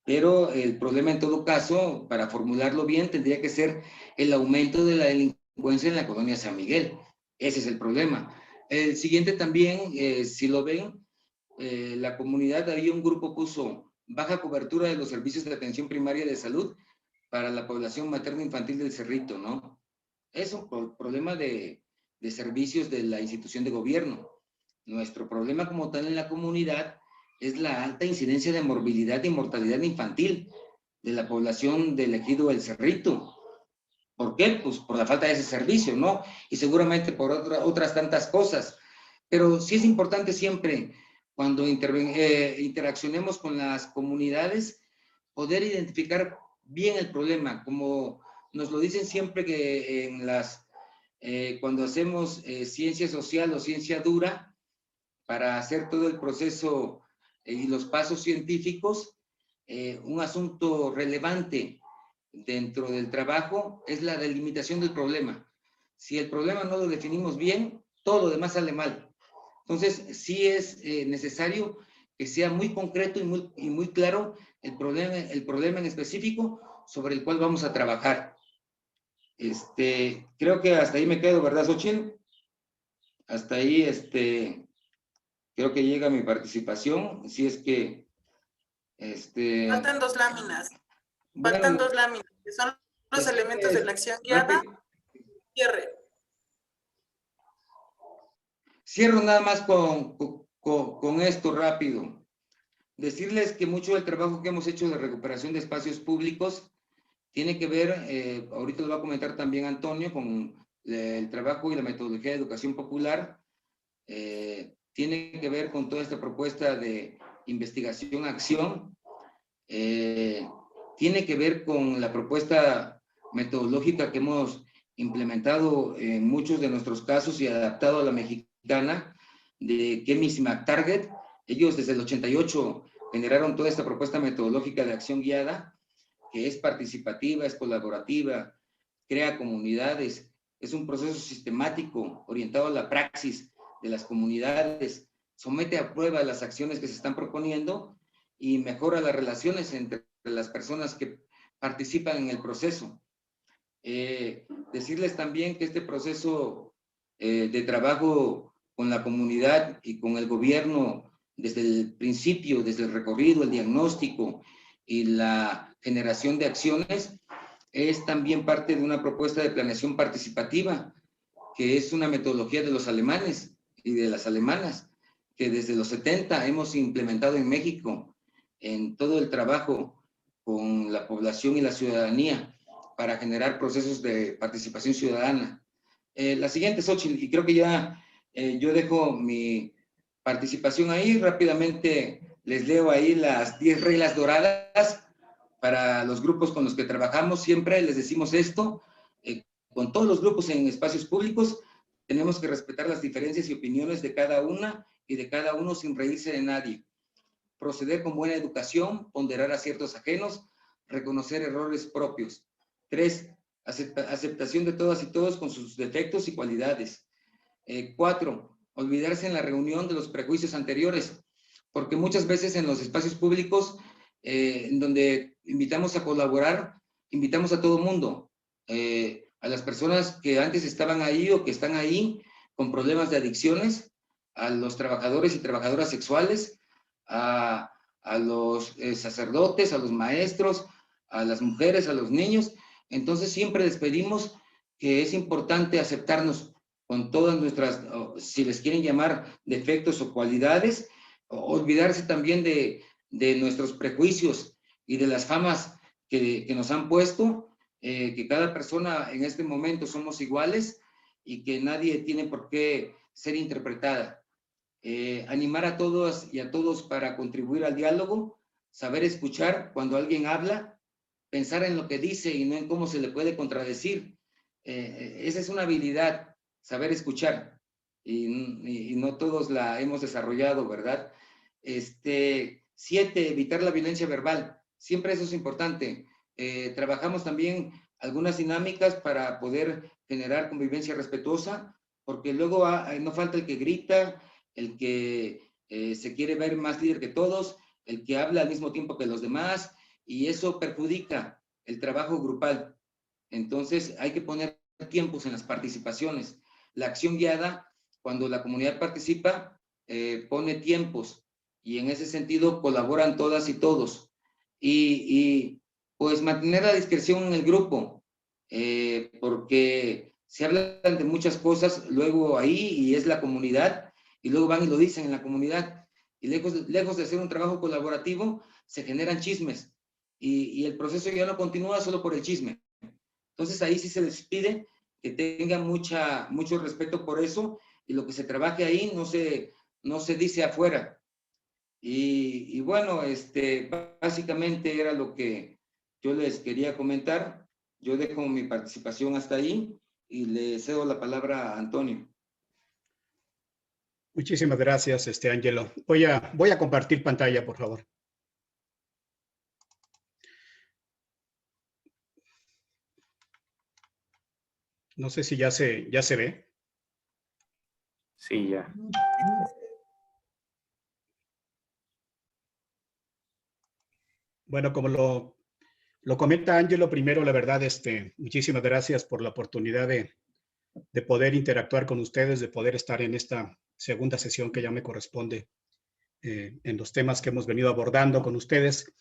[SPEAKER 3] Pero el problema en todo caso, para formularlo bien, tendría que ser el aumento de la delincuencia en la colonia San Miguel. Ese es el problema. El siguiente también, si lo ven, la comunidad, había un grupo puso baja cobertura de los servicios de atención primaria de salud para la población materno-infantil del Cerrito, ¿no? Es un problema de servicios de la institución de gobierno. Nuestro problema como tal en la comunidad es la alta incidencia de morbilidad y mortalidad infantil de la población del ejido del Cerrito. ¿Por qué? Pues por la falta de ese servicio, ¿no? Y seguramente por otras tantas cosas. Pero sí es importante siempre, cuando interaccionemos con las comunidades, poder identificar bien el problema, como nos lo dicen siempre que en cuando hacemos ciencia social o ciencia dura, para hacer todo el proceso y los pasos científicos, un asunto relevante dentro del trabajo es la delimitación del problema. Si el problema no lo definimos bien, todo lo demás sale mal. Entonces, sí es necesario que sea muy concreto y muy claro el problema en específico sobre el cual vamos a trabajar. Creo que hasta ahí me quedo, ¿verdad, Xochitl? Hasta ahí, creo que llega mi participación, si es que,
[SPEAKER 4] Faltan 2 láminas.
[SPEAKER 3] bueno,
[SPEAKER 4] Faltan 2 láminas, que son los elementos de la acción guiada. Cierre.
[SPEAKER 3] Cierro nada más con esto rápido. Decirles que mucho del trabajo que hemos hecho de recuperación de espacios públicos tiene que ver, ahorita lo va a comentar también Antonio, con el trabajo y la metodología de educación popular. Tiene que ver con toda esta propuesta de investigación-acción. Tiene que ver con la propuesta metodológica que hemos implementado en muchos de nuestros casos y adaptado a la mexicana de Chemis y McTarget. Ellos desde el 88 generaron toda esta propuesta metodológica de acción guiada, que es participativa, es colaborativa, crea comunidades, es un proceso sistemático orientado a la praxis de las comunidades, somete a prueba las acciones que se están proponiendo y mejora las relaciones entre las personas que participan en el proceso. Decirles también que este proceso de trabajo con la comunidad y con el gobierno desde el principio, desde el recorrido, el diagnóstico y la generación de acciones, es también parte de una propuesta de planeación participativa, que es una metodología de los alemanes y de las alemanas, que desde los 70 hemos implementado en México en todo el trabajo con la población y la ciudadanía para generar procesos de participación ciudadana. La siguiente, Xochitl, y creo que ya yo dejo mi participación ahí. Rápidamente les leo ahí las 10 reglas doradas para los grupos con los que trabajamos. Siempre les decimos esto, con todos los grupos en espacios públicos, tenemos que respetar las diferencias y opiniones de cada una y de cada uno sin reírse de nadie. Proceder con buena educación, ponderar aciertos ajenos, reconocer errores propios. 3. Aceptación de todas y todos con sus defectos y cualidades. 4. Olvidarse en la reunión de los prejuicios anteriores, porque muchas veces en los espacios públicos, en donde invitamos a colaborar, invitamos a todo mundo, a las personas que antes estaban ahí o que están ahí con problemas de adicciones, a los trabajadores y trabajadoras sexuales, a los sacerdotes, a los maestros, a las mujeres, a los niños. Entonces siempre les pedimos que es importante aceptarnos con todas nuestras, si les quieren llamar defectos o cualidades, olvidarse también de nuestros prejuicios y de las famas que nos han puesto, que cada persona en este momento somos iguales y que nadie tiene por qué ser interpretada. animar a todos y a todos para contribuir al diálogo, saber escuchar cuando alguien habla, pensar en lo que dice y no en cómo se le puede contradecir. Esa es una habilidad, saber escuchar, y no todos la hemos desarrollado, ¿verdad? 7, evitar la violencia verbal. Siempre eso es importante. Trabajamos también algunas dinámicas para poder generar convivencia respetuosa, porque luego no falta el que grita, el que se quiere ver más líder que todos, el que habla al mismo tiempo que los demás, y eso perjudica el trabajo grupal. Entonces hay que poner tiempos en las participaciones. La acción guiada, cuando la comunidad participa, pone tiempos, y en ese sentido colaboran todas y todos. Y pues mantener la discreción en el grupo, porque se hablan de muchas cosas luego ahí, y es la comunidad, y luego van y lo dicen en la comunidad, y lejos de hacer un trabajo colaborativo, se generan chismes, y el proceso ya no continúa solo por el chisme. Entonces ahí sí se les pide que tengan mucho respeto por eso, y lo que se trabaje ahí no se dice afuera. Y bueno, básicamente era lo que yo les quería comentar. Yo dejo mi participación hasta ahí y le cedo la palabra a Antonio.
[SPEAKER 6] Muchísimas gracias, Ángelo. Voy a compartir pantalla, por favor. No sé si ya se ve.
[SPEAKER 1] Sí, ya.
[SPEAKER 6] Bueno, como lo comenta Ángelo, primero, la verdad, muchísimas gracias por la oportunidad de poder interactuar con ustedes, de poder estar en esta segunda sesión que ya me corresponde en los temas que hemos venido abordando con ustedes.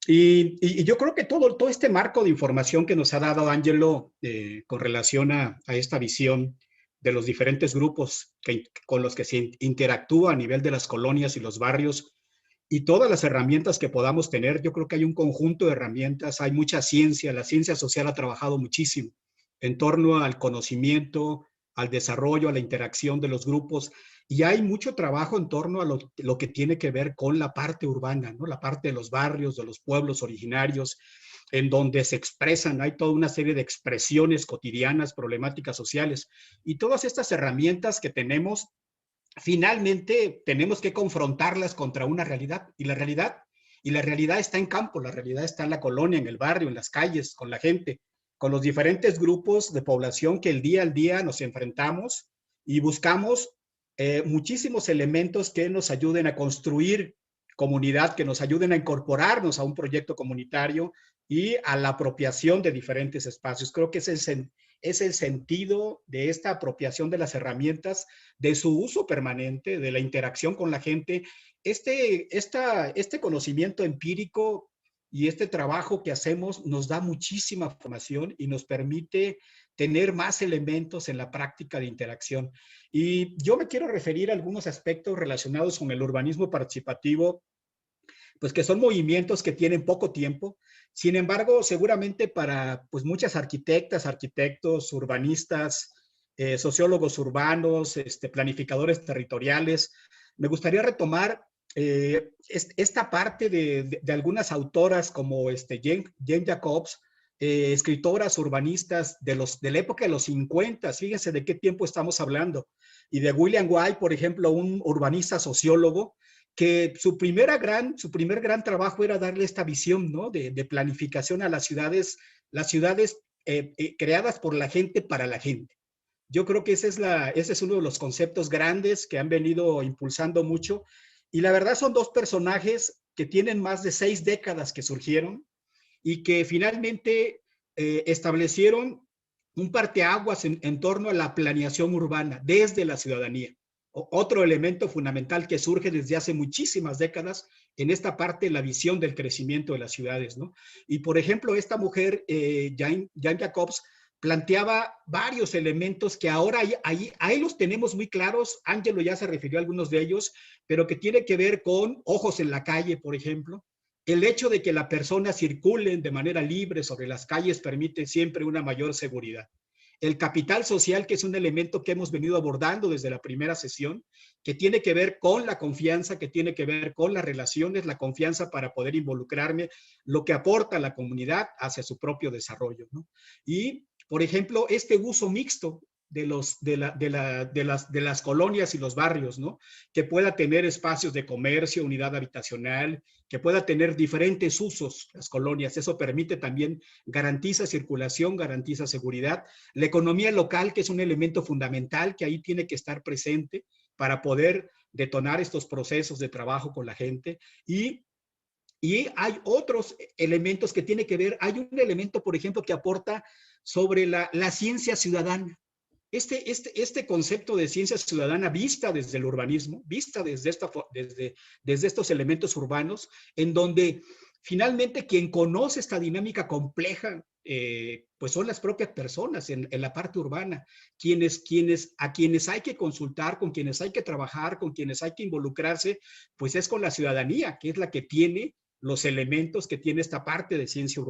[SPEAKER 6] Y yo creo que todo este marco de información que nos ha dado Ángelo con relación a esta visión de los diferentes grupos con los que se interactúa a nivel de las colonias y los barrios, y todas las herramientas que podamos tener, yo creo que hay un conjunto de herramientas, hay mucha ciencia, la ciencia social ha trabajado muchísimo en torno al conocimiento, al desarrollo, a la interacción de los grupos, y hay mucho trabajo en torno a lo que tiene que ver con la parte urbana, ¿no? La parte de los barrios, de los pueblos originarios, en donde se expresan, hay toda una serie de expresiones cotidianas, problemáticas sociales, y todas estas herramientas que tenemos, finalmente tenemos que confrontarlas contra una realidad, y la realidad está en campo, la realidad está en la colonia, en el barrio, en las calles, con la gente, con los diferentes grupos de población que el día al día nos enfrentamos y buscamos muchísimos elementos que nos ayuden a construir comunidad, que nos ayuden a incorporarnos a un proyecto comunitario y a la apropiación de diferentes espacios. Creo que es el sentido de esta apropiación de las herramientas, de su uso permanente, de la interacción con la gente. Este conocimiento empírico y este trabajo que hacemos nos da muchísima formación y nos permite tener más elementos en la práctica de interacción. Y yo me quiero referir a algunos aspectos relacionados con el urbanismo participativo, pues que son movimientos que tienen poco tiempo. Sin embargo, seguramente para pues muchas arquitectas, arquitectos, urbanistas, sociólogos urbanos, planificadores territoriales, me gustaría retomar esta parte de algunas autoras como Jane Jacobs, escritoras urbanistas de la época de los 50, fíjense de qué tiempo estamos hablando, y de William White, por ejemplo, un urbanista sociólogo, que su primer gran trabajo era darle esta visión, ¿no? de planificación a las ciudades creadas por la gente para la gente. Yo creo que ese es uno de los conceptos grandes que han venido impulsando mucho, y la verdad son dos personajes que tienen más de 6 décadas que surgieron y que finalmente establecieron un parteaguas en torno a la planeación urbana desde la ciudadanía. Otro elemento fundamental que surge desde hace muchísimas décadas en esta parte de la visión del crecimiento de las ciudades, ¿no? Y por ejemplo, esta mujer, Jane Jacobs, planteaba varios elementos que ahora ahí los tenemos muy claros. Ángelo ya se refirió a algunos de ellos, pero que tiene que ver con ojos en la calle, por ejemplo. El hecho de que la persona circule de manera libre sobre las calles permite siempre una mayor seguridad. el capital social, que es un elemento que hemos venido abordando desde la primera sesión, que tiene que ver con la confianza, que tiene que ver con las relaciones, la confianza para poder involucrarme, lo que aporta la comunidad hacia su propio desarrollo, ¿no? Y, por ejemplo, este uso mixto de las colonias y los barrios, ¿no? Que pueda tener espacios de comercio, unidad habitacional, que pueda tener diferentes usos las colonias. Eso permite también, garantiza circulación, garantiza seguridad. La economía local, que es un elemento fundamental, que ahí tiene que estar presente para poder detonar estos procesos de trabajo con la gente. Y hay otros elementos que tiene que ver. Hay un elemento, por ejemplo, que aporta sobre la ciencia ciudadana. Este concepto de ciencia ciudadana vista desde el urbanismo, vista desde estos elementos urbanos, en donde finalmente quien conoce esta dinámica compleja, pues son las propias personas en la parte urbana, a quienes hay que consultar, con quienes hay que trabajar, con quienes hay que involucrarse, pues es con la ciudadanía, que es la que tiene los elementos que tiene esta parte de ciencia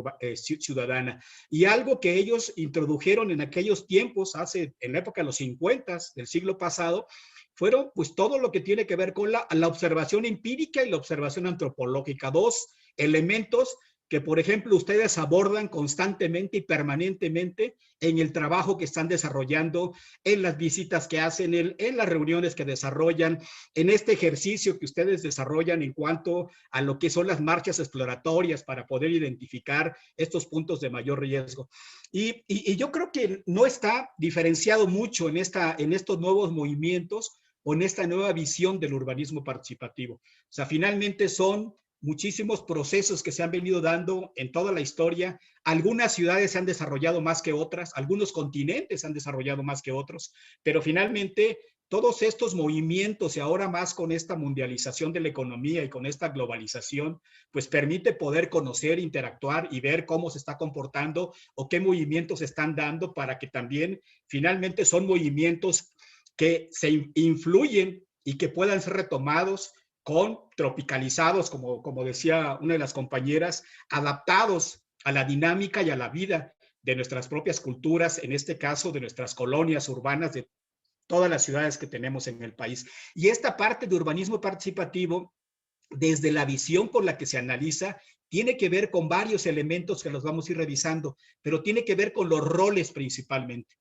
[SPEAKER 6] ciudadana. Y algo que ellos introdujeron en aquellos tiempos, en la época de los 50 del siglo pasado, fueron pues todo lo que tiene que ver con la observación empírica y la observación antropológica, dos elementos que, por ejemplo, ustedes abordan constantemente y permanentemente en el trabajo que están desarrollando, en las visitas que hacen, en las reuniones que desarrollan, en este ejercicio que ustedes desarrollan en cuanto a lo que son las marchas exploratorias para poder identificar estos puntos de mayor riesgo. Y yo creo que no está diferenciado mucho en estos nuevos movimientos o en esta nueva visión del urbanismo participativo. O sea, finalmente son muchísimos procesos que se han venido dando en toda la historia. Algunas ciudades se han desarrollado más que otras, algunos continentes se han desarrollado más que otros, pero finalmente todos estos movimientos, y ahora más con esta mundialización de la economía y con esta globalización, pues permite poder conocer, interactuar y ver cómo se está comportando o qué movimientos se están dando, para que también finalmente son movimientos que se influyen y que puedan ser retomados tropicalizados, como decía una de las compañeras, adaptados a la dinámica y a la vida de nuestras propias culturas, en este caso de nuestras colonias urbanas, de todas las ciudades que tenemos en el país. Y esta parte de urbanismo participativo, desde la visión con la que se analiza, tiene que ver con varios elementos que los vamos a ir revisando, pero tiene que ver con los roles principalmente.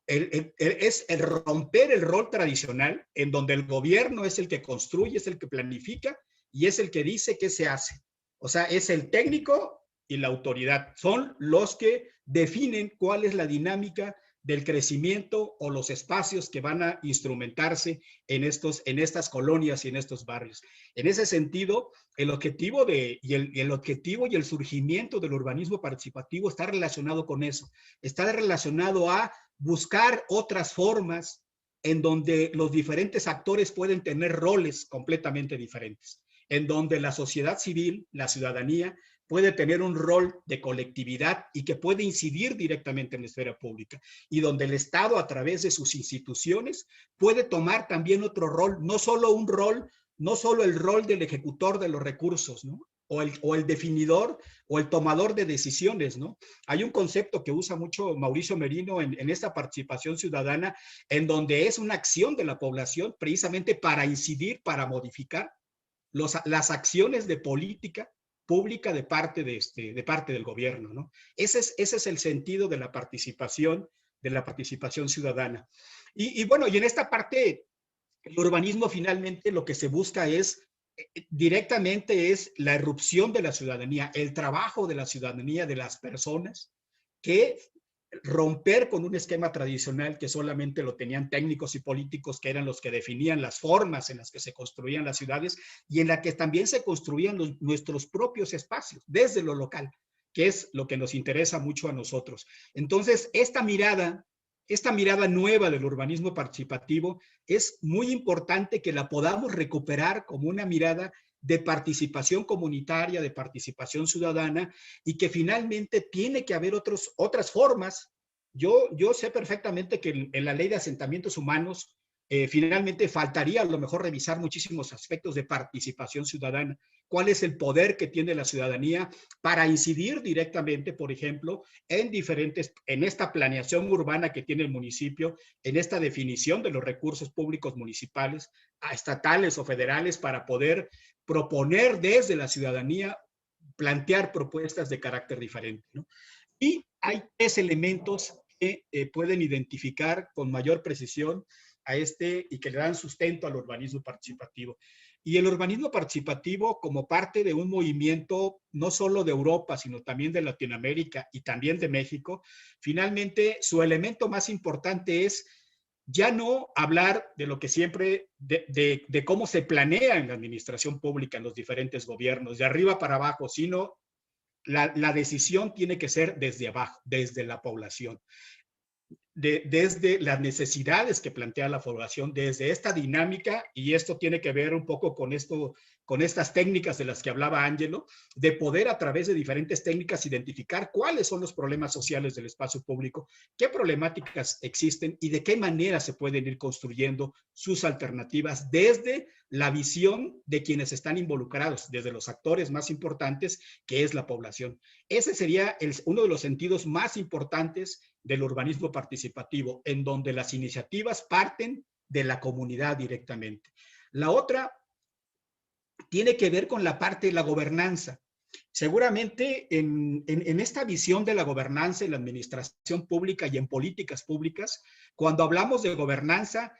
[SPEAKER 6] Es el romper el rol tradicional, en donde el gobierno es el que construye, es el que planifica y es el que dice qué se hace. O sea, es el técnico y la autoridad. Son los que definen cuál es la dinámica del crecimiento o los espacios que van a instrumentarse en estas colonias y en estos barrios. En ese sentido, el objetivo y el surgimiento del urbanismo participativo está relacionado con eso. Está relacionado a buscar otras formas en donde los diferentes actores pueden tener roles completamente diferentes, en donde la sociedad civil, la ciudadanía, puede tener un rol de colectividad y que puede incidir directamente en la esfera pública, y donde el Estado, a través de sus instituciones, puede tomar también otro rol, no solo el rol del ejecutor de los recursos, ¿no? O el definidor o el tomador de decisiones, ¿no? Hay un concepto que usa mucho Mauricio Merino en esta participación ciudadana, en donde es una acción de la población precisamente para incidir, para modificar las acciones de política pública de parte del gobierno, ¿no? Ese es el sentido de la participación ciudadana. Y bueno, y en esta parte, el urbanismo finalmente lo que se busca directamente es la irrupción de la ciudadanía, el trabajo de la ciudadanía, de las personas, que romper con un esquema tradicional que solamente lo tenían técnicos y políticos, que eran los que definían las formas en las que se construían las ciudades y en la que también se construían nuestros propios espacios desde lo local, que es lo que nos interesa mucho a nosotros. Entonces, esta mirada nueva del urbanismo participativo es muy importante que la podamos recuperar como una mirada de participación comunitaria, de participación ciudadana, y que finalmente tiene que haber otras formas. Yo sé perfectamente que en la ley de asentamientos humanos finalmente faltaría a lo mejor revisar muchísimos aspectos de participación ciudadana, cuál es el poder que tiene la ciudadanía para incidir directamente, por ejemplo, en esta planeación urbana que tiene el municipio, en esta definición de los recursos públicos municipales, estatales o federales, para poder proponer desde la ciudadanía, plantear propuestas de carácter diferente, ¿no? Y hay 3 elementos que pueden identificar con mayor precisión y que le dan sustento al urbanismo participativo. Y el urbanismo participativo, como parte de un movimiento no solo de Europa, sino también de Latinoamérica y también de México, finalmente su elemento más importante es ya no hablar de lo que siempre, de cómo se planea en la administración pública, en los diferentes gobiernos, de arriba para abajo, sino la decisión tiene que ser desde abajo, desde la población. Desde las necesidades que plantea la población, desde esta dinámica, y esto tiene que ver un poco con estas técnicas de las que hablaba Ángelo, de poder a través de diferentes técnicas identificar cuáles son los problemas sociales del espacio público, qué problemáticas existen y de qué manera se pueden ir construyendo sus alternativas desde la visión de quienes están involucrados, desde los actores más importantes, que es la población. Ese sería uno de los sentidos más importantes del urbanismo participativo, en donde las iniciativas parten de la comunidad directamente. La otra tiene que ver con la parte de la gobernanza. Seguramente en esta visión de la gobernanza en la administración pública y en políticas públicas, cuando hablamos de gobernanza,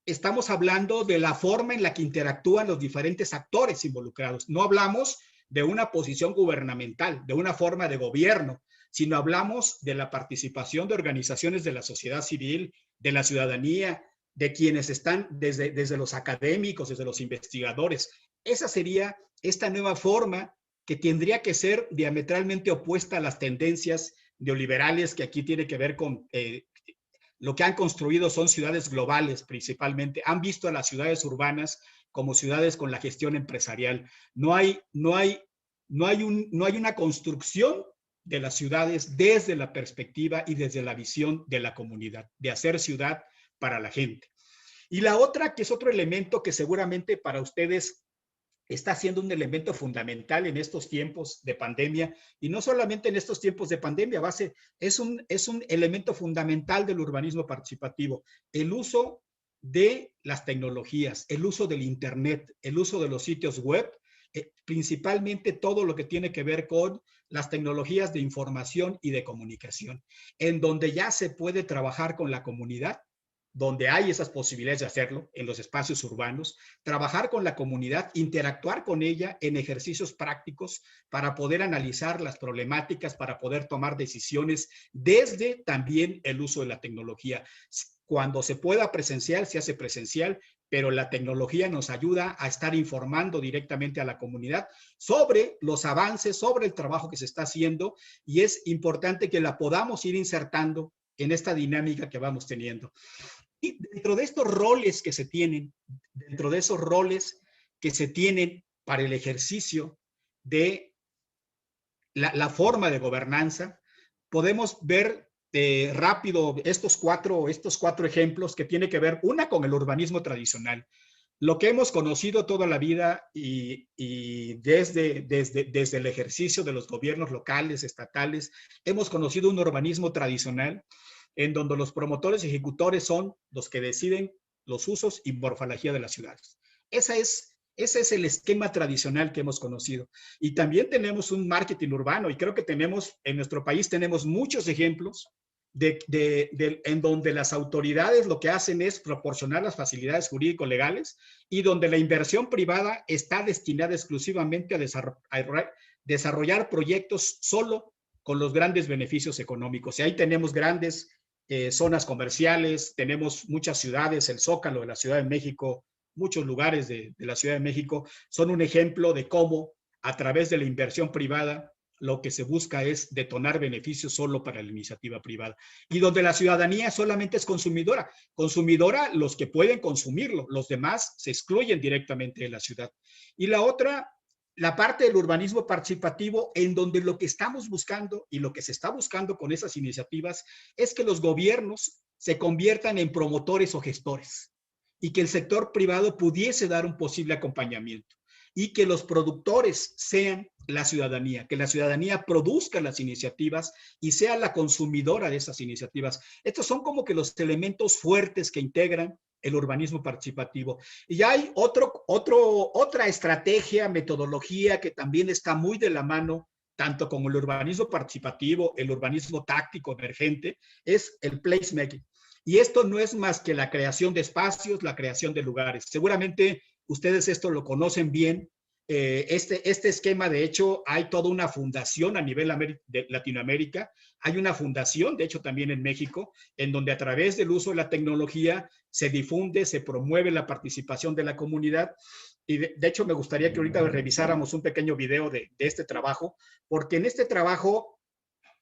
[SPEAKER 6] estamos hablando de la forma en la que interactúan los diferentes actores involucrados. No hablamos de una posición gubernamental, de una forma de gobierno, sino hablamos de la participación de organizaciones de la sociedad civil, de la ciudadanía, de quienes están desde los académicos, desde los investigadores. Esa sería esta nueva forma que tendría que ser diametralmente opuesta a las tendencias neoliberales que aquí tiene que ver con lo que han construido son ciudades globales principalmente. Han visto a las ciudades urbanas como ciudades con la gestión empresarial. No hay una construcción de las ciudades desde la perspectiva y desde la visión de la comunidad, de hacer ciudad para la gente. Y la otra, que es otro elemento que seguramente para ustedes está siendo un elemento fundamental en estos tiempos de pandemia, y no solamente en estos tiempos de pandemia, es un elemento fundamental del urbanismo participativo, el uso de las tecnologías, el uso del Internet, el uso de los sitios web, principalmente todo lo que tiene que ver con las tecnologías de información y de comunicación, en donde ya se puede trabajar con la comunidad, donde hay esas posibilidades de hacerlo, en los espacios urbanos, trabajar con la comunidad, interactuar con ella en ejercicios prácticos para poder analizar las problemáticas, para poder tomar decisiones desde también el uso de la tecnología. Cuando se pueda presencial, se hace presencial, pero la tecnología nos ayuda a estar informando directamente a la comunidad sobre los avances, sobre el trabajo que se está haciendo, y es importante que la podamos ir insertando en esta dinámica que vamos teniendo. Y dentro de estos roles que se tienen, dentro de esos roles que se tienen para el ejercicio de la forma de gobernanza, podemos ver rápido estos cuatro ejemplos que tienen que ver, una, con el urbanismo tradicional. Lo que hemos conocido toda la vida y desde el ejercicio de los gobiernos locales, estatales, hemos conocido un urbanismo tradicional en donde los promotores ejecutores son los que deciden los usos y morfología de las ciudades. Ese es el esquema tradicional que hemos conocido. Y también tenemos un marketing urbano, y creo que en nuestro país tenemos muchos ejemplos en donde las autoridades lo que hacen es proporcionar las facilidades jurídico-legales y donde la inversión privada está destinada exclusivamente a desarrollar proyectos solo con los grandes beneficios económicos. Y ahí tenemos grandes zonas comerciales, tenemos muchas ciudades, el Zócalo de la Ciudad de México, muchos lugares de la Ciudad de México son un ejemplo de cómo a través de la inversión privada lo que se busca es detonar beneficios solo para la iniciativa privada. Y donde la ciudadanía solamente es consumidora los que pueden consumirlo, los demás se excluyen directamente de la ciudad. Y la otra, la parte del urbanismo participativo, en donde lo que estamos buscando y lo que se está buscando con esas iniciativas es que los gobiernos se conviertan en promotores o gestores y que el sector privado pudiese dar un posible acompañamiento. y que los productores sean la ciudadanía, que la ciudadanía produzca las iniciativas y sea la consumidora de esas iniciativas. Estos son como que los elementos fuertes que integran el urbanismo participativo. Y hay otra estrategia, metodología que también está muy de la mano, tanto con el urbanismo participativo, el urbanismo táctico emergente, es el placemaking. Y esto no es más que la creación de espacios, la creación de lugares. Seguramente ustedes esto lo conocen bien. Este esquema, de hecho, hay toda una fundación a nivel de Latinoamérica. Hay una fundación, de hecho, también en México, en donde a través del uso de la tecnología se difunde, se promueve la participación de la comunidad. Y de hecho, me gustaría que ahorita revisáramos un pequeño video de este trabajo, porque en este trabajo,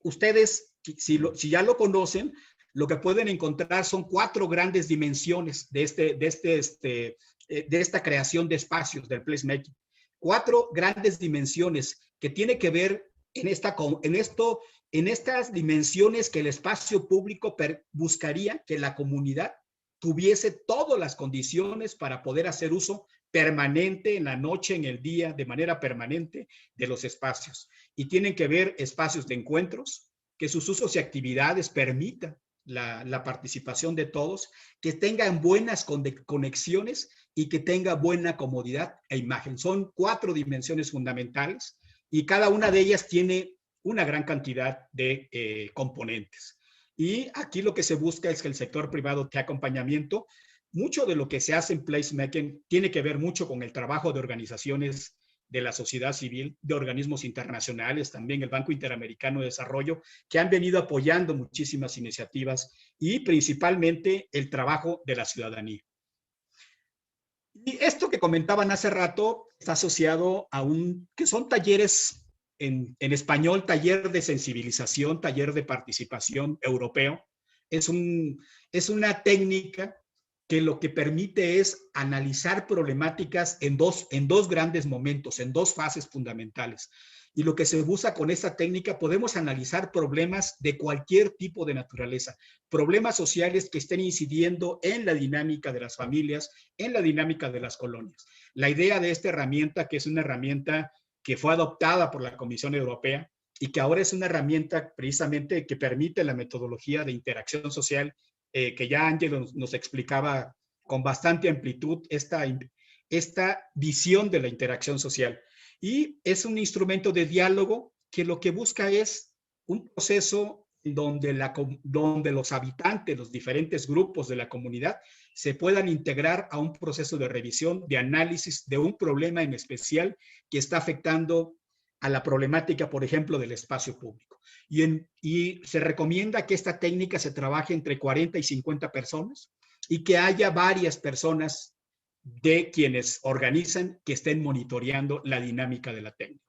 [SPEAKER 6] ustedes, si ya lo conocen, lo que pueden encontrar son 4 grandes dimensiones de esta creación de espacios del placemaking. 4 grandes dimensiones que tiene que ver en estas dimensiones que el espacio público buscaría que la comunidad tuviese todas las condiciones para poder hacer uso permanente en la noche, en el día, de manera permanente de los espacios. Y tienen que ver espacios de encuentros, que sus usos y actividades permitan la participación de todos, que tengan buenas conexiones y que tenga buena comodidad e imagen. Son 4 dimensiones fundamentales y cada una de ellas tiene una gran cantidad de componentes. Y aquí lo que se busca es que el sector privado tenga acompañamiento. Mucho de lo que se hace en placemaking tiene que ver mucho con el trabajo de organizaciones de la sociedad civil, de organismos internacionales, también el Banco Interamericano de Desarrollo, que han venido apoyando muchísimas iniciativas y principalmente el trabajo de la ciudadanía. Y esto que comentaban hace rato está asociado a que son talleres en español, taller de sensibilización, taller de participación europeo. Es una técnica que lo que permite es analizar problemáticas en dos grandes momentos, en 2 fases fundamentales. Y lo que se busca con esta técnica, podemos analizar problemas de cualquier tipo de naturaleza, problemas sociales que estén incidiendo en la dinámica de las familias, en la dinámica de las colonias. La idea de esta herramienta, que es una herramienta que fue adoptada por la Comisión Europea y que ahora es una herramienta precisamente que permite la metodología de interacción social, que ya Ángel nos explicaba con bastante amplitud esta visión de la interacción social. Y es un instrumento de diálogo que lo que busca es un proceso donde los habitantes, los diferentes grupos de la comunidad, se puedan integrar a un proceso de revisión, de análisis de un problema en especial que está afectando a la problemática, por ejemplo, del espacio público. Y se recomienda que esta técnica se trabaje entre 40 y 50 personas y que haya varias personas de quienes organizan que estén monitoreando la dinámica de la técnica.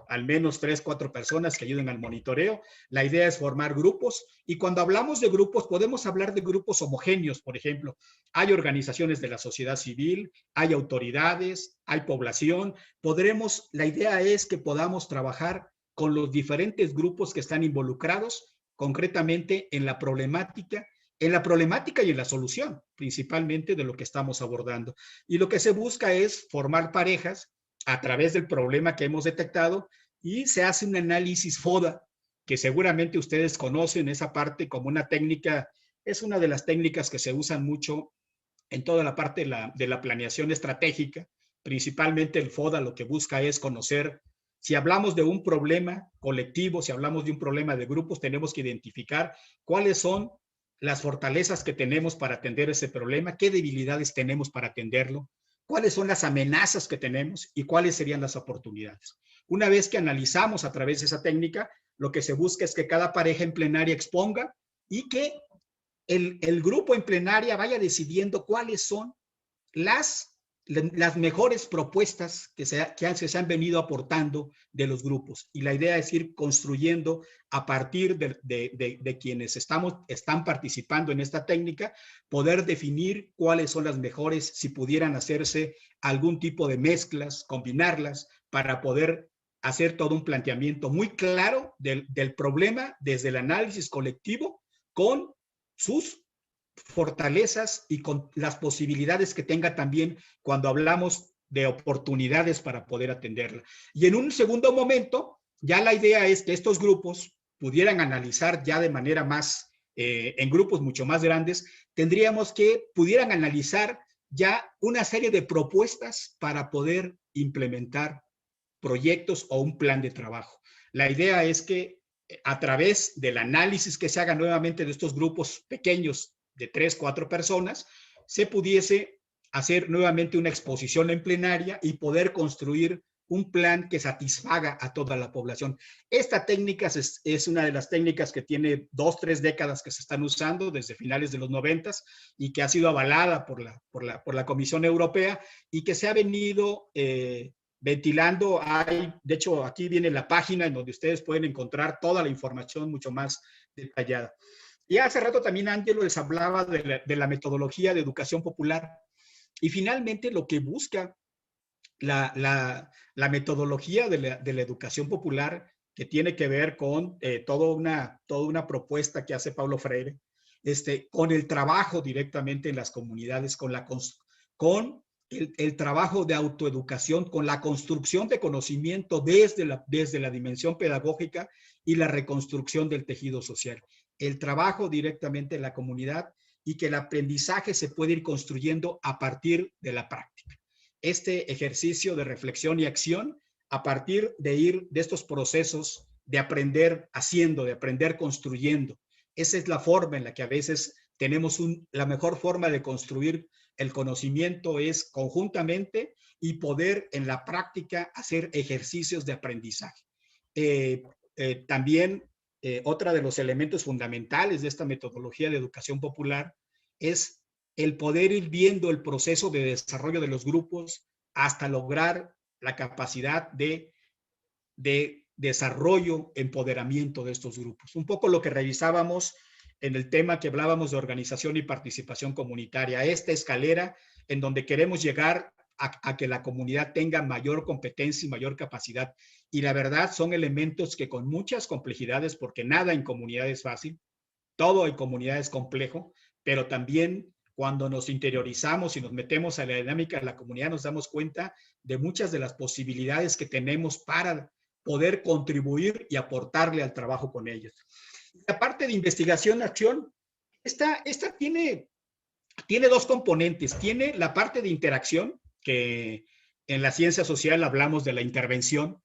[SPEAKER 6] Al menos 3, 4 personas que ayuden al monitoreo. La idea es formar grupos y cuando hablamos de grupos podemos hablar de grupos homogéneos, por ejemplo. Hay organizaciones de la sociedad civil, hay autoridades, hay población. La idea es que podamos trabajar con los diferentes grupos que están involucrados concretamente en la problemática y en la solución, principalmente de lo que estamos abordando. Y lo que se busca es formar parejas a través del problema que hemos detectado y se hace un análisis FODA, que seguramente ustedes conocen esa parte como una técnica, es una de las técnicas que se usan mucho en toda la parte de la planeación estratégica. Principalmente el FODA lo que busca es conocer, si hablamos de un problema colectivo, si hablamos de un problema de grupos, tenemos que identificar cuáles son las fortalezas que tenemos para atender ese problema, qué debilidades tenemos para atenderlo, cuáles son las amenazas que tenemos y cuáles serían las oportunidades. Una vez que analizamos a través de esa técnica, lo que se busca es que cada pareja en plenaria exponga y que el grupo en plenaria vaya decidiendo cuáles son las mejores propuestas que se han venido aportando de los grupos. Y la idea es ir construyendo a partir de quienes están participando en esta técnica, poder definir cuáles son las mejores, si pudieran hacerse algún tipo de mezclas, combinarlas, para poder hacer todo un planteamiento muy claro del problema desde el análisis colectivo con sus fortalezas y con las posibilidades que tenga también cuando hablamos de oportunidades para poder atenderla. Y en un segundo momento, ya la idea es que estos grupos pudieran analizar ya de manera más, en grupos mucho más grandes, pudieran analizar ya una serie de propuestas para poder implementar proyectos o un plan de trabajo. La idea es que a través del análisis que se haga nuevamente de estos grupos pequeños de 3, 4 personas, se pudiese hacer nuevamente una exposición en plenaria y poder construir un plan que satisfaga a toda la población. Esta técnica es una de las técnicas que tiene 2, 3 décadas que se están usando desde finales de los 90 y que ha sido avalada por la Comisión Europea y que se ha venido ventilando. De hecho, aquí viene la página en donde ustedes pueden encontrar toda la información mucho más detallada. Y hace rato también Ángelo les hablaba de la metodología de educación popular. Y finalmente lo que busca la metodología de la educación popular, que tiene que ver con toda una propuesta que hace Paulo Freire, con el trabajo directamente en las comunidades, con el trabajo de autoeducación, con la construcción de conocimiento desde la dimensión pedagógica y la reconstrucción del tejido social. El trabajo directamente en la comunidad y que el aprendizaje se puede ir construyendo a partir de la práctica. Este ejercicio de reflexión y acción a partir de estos procesos de aprender haciendo, de aprender construyendo. Esa es la forma en la que a veces tenemos la mejor forma de construir el conocimiento, es conjuntamente y poder en la práctica hacer ejercicios de aprendizaje. También otro de los elementos fundamentales de esta metodología de educación popular es el poder ir viendo el proceso de desarrollo de los grupos hasta lograr la capacidad de desarrollo, empoderamiento de estos grupos. Un poco lo que revisábamos en el tema que hablábamos de organización y participación comunitaria, esta escalera en donde queremos llegar a que la comunidad tenga mayor competencia y mayor capacidad. Y la verdad son elementos que con muchas complejidades, porque nada en comunidad es fácil, todo en comunidad es complejo, pero también cuando nos interiorizamos y nos metemos a la dinámica de la comunidad, nos damos cuenta de muchas de las posibilidades que tenemos para poder contribuir y aportarle al trabajo con ellos. La parte de investigación-acción, esta tiene 2 componentes. Tiene la parte de interacción, que en la ciencia social hablamos de la intervención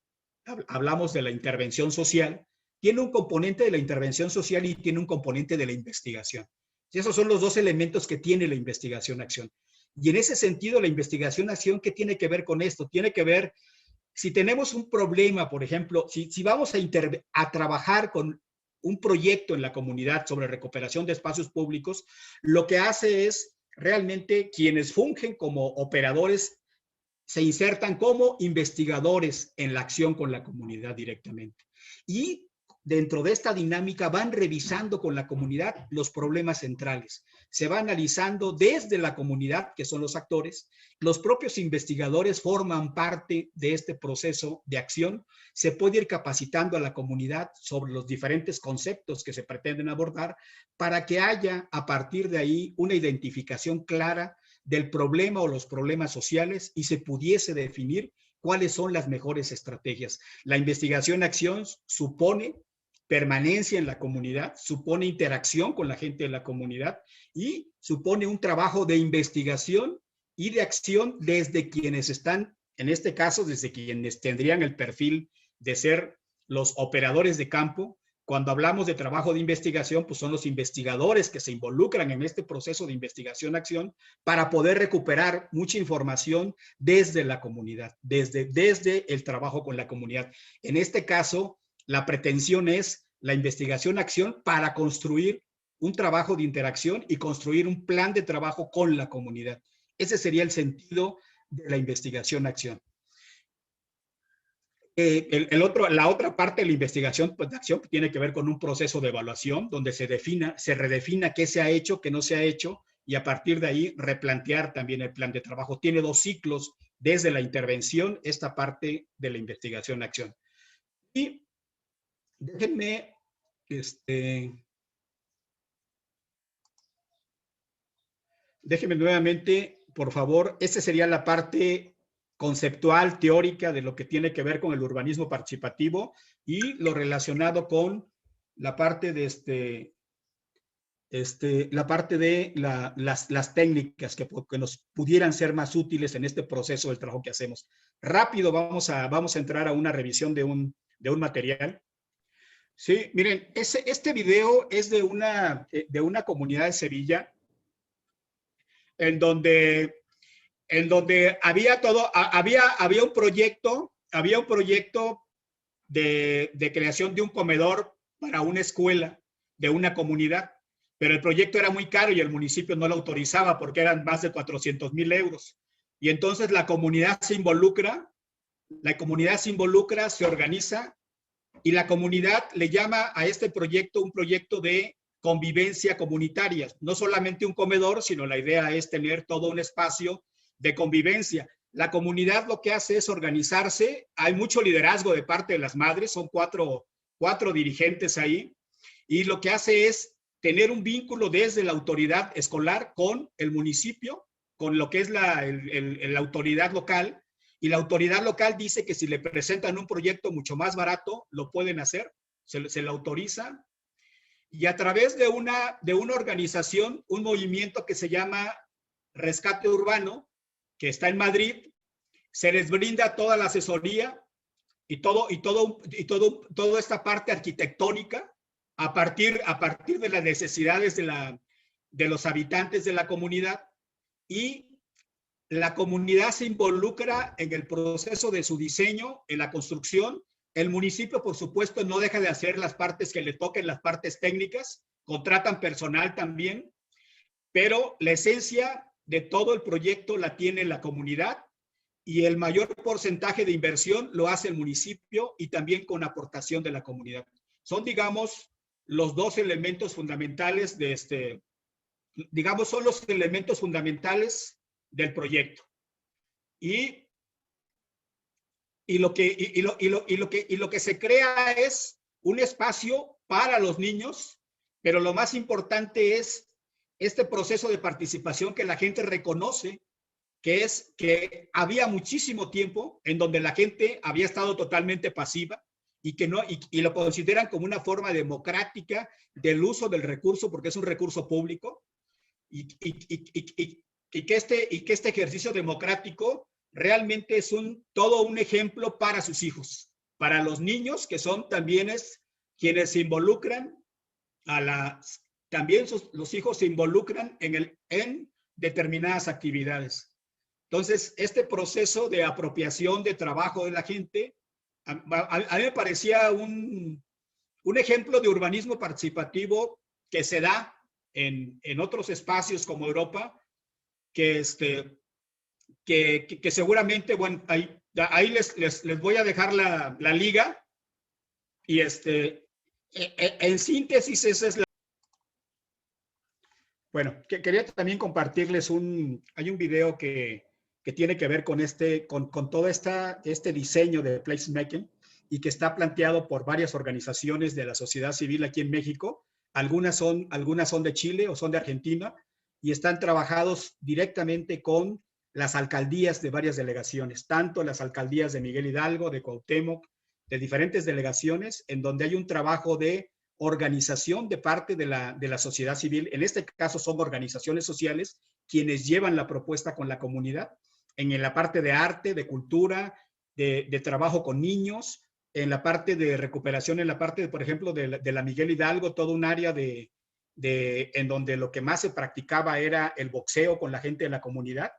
[SPEAKER 6] social. Tiene un componente de la intervención social y tiene un componente de la investigación. Y esos son los 2 elementos que tiene la investigación-acción. Y en ese sentido, la investigación-acción, ¿qué tiene que ver con esto? Tiene que ver, si tenemos un problema, por ejemplo, si vamos a trabajar con un proyecto en la comunidad sobre recuperación de espacios públicos, lo que hace es realmente quienes fungen como operadores se insertan como investigadores en la acción con la comunidad directamente. Y dentro de esta dinámica van revisando con la comunidad los problemas centrales. Se va analizando desde la comunidad, que son los actores. Los propios investigadores forman parte de este proceso de acción. Se puede ir capacitando a la comunidad sobre los diferentes conceptos que se pretenden abordar para que haya a partir de ahí una identificación clara del problema o los problemas sociales y se pudiese definir cuáles son las mejores estrategias. La investigación-acción supone permanencia en la comunidad, supone interacción con la gente de la comunidad y supone un trabajo de investigación y de acción desde quienes están, en este caso, desde quienes tendrían el perfil de ser los operadores de campo. Cuando hablamos de trabajo de investigación, pues son los investigadores que se involucran en este proceso de investigación-acción para poder recuperar mucha información desde la comunidad, desde el trabajo con la comunidad. En este caso, la pretensión es la investigación-acción para construir un trabajo de interacción y construir un plan de trabajo con la comunidad. Ese sería el sentido de la investigación-acción. La otra parte de la investigación de acción tiene que ver con un proceso de evaluación donde se redefina qué se ha hecho, qué no se ha hecho y a partir de ahí replantear también el plan de trabajo. Tiene 2 ciclos desde la intervención, esta parte de la investigación-acción. Y déjenme, déjenme nuevamente, por favor, esta sería la parte conceptual, teórica de lo que tiene que ver con el urbanismo participativo y lo relacionado con la parte de las técnicas que nos pudieran ser más útiles en este proceso del trabajo que hacemos. Rápido vamos a entrar a una revisión de un material. Sí, miren, este video es de una comunidad de Sevilla en donde había un proyecto de creación de un comedor para una escuela de una comunidad, pero el proyecto era muy caro y el municipio no lo autorizaba porque eran más de 400,000 euros. Y entonces la comunidad se involucra, se organiza y la comunidad le llama a este proyecto un proyecto de convivencia comunitaria. No solamente un comedor, sino la idea es tener todo un espacio de convivencia. La comunidad lo que hace es organizarse. Hay mucho liderazgo de parte de las madres, son cuatro dirigentes ahí, y lo que hace es tener un vínculo desde la autoridad escolar con el municipio, con lo que es la autoridad local, y la autoridad local dice que si le presentan un proyecto mucho más barato, lo pueden hacer, se le autoriza, y a través de una organización, un movimiento que se llama Rescate Urbano, que está en Madrid, se les brinda toda la asesoría y toda esta parte arquitectónica a partir de las necesidades de los habitantes de la comunidad, y la comunidad se involucra en el proceso de su diseño, en la construcción. El municipio, por supuesto, no deja de hacer las partes que le toquen, las partes técnicas, contratan personal también, pero la esencia de todo el proyecto la tiene la comunidad y el mayor porcentaje de inversión lo hace el municipio y también con aportación de la comunidad. Son, digamos, los dos elementos fundamentales son los elementos fundamentales del proyecto. Y lo que se crea es un espacio para los niños, pero lo más importante es este proceso de participación que la gente reconoce, que es que había muchísimo tiempo en donde la gente había estado totalmente pasiva y lo consideran como una forma democrática del uso del recurso, porque es un recurso público, y que este ejercicio democrático realmente es todo un ejemplo para sus hijos, para los niños que son también quienes se involucran también los hijos se involucran en determinadas actividades. Entonces, este proceso de apropiación de trabajo de la gente, a mí me parecía un ejemplo de urbanismo participativo que se da en otros espacios como Europa, que seguramente, bueno, ahí les voy a dejar la liga, y en síntesis esa es la... Bueno, quería también compartirles hay un video que tiene que ver con todo este diseño de placemaking y que está planteado por varias organizaciones de la sociedad civil aquí en México. Algunas son de Chile o son de Argentina y están trabajados directamente con las alcaldías de varias delegaciones, tanto las alcaldías de Miguel Hidalgo, de Cuauhtémoc, de diferentes delegaciones, en donde hay un trabajo de organización de parte de la sociedad civil. En este caso son organizaciones sociales quienes llevan la propuesta con la comunidad, en la parte de arte, de cultura, de trabajo con niños, en la parte de recuperación, en la parte, por ejemplo, de la Miguel Hidalgo, todo un área en donde lo que más se practicaba era el boxeo con la gente de la comunidad,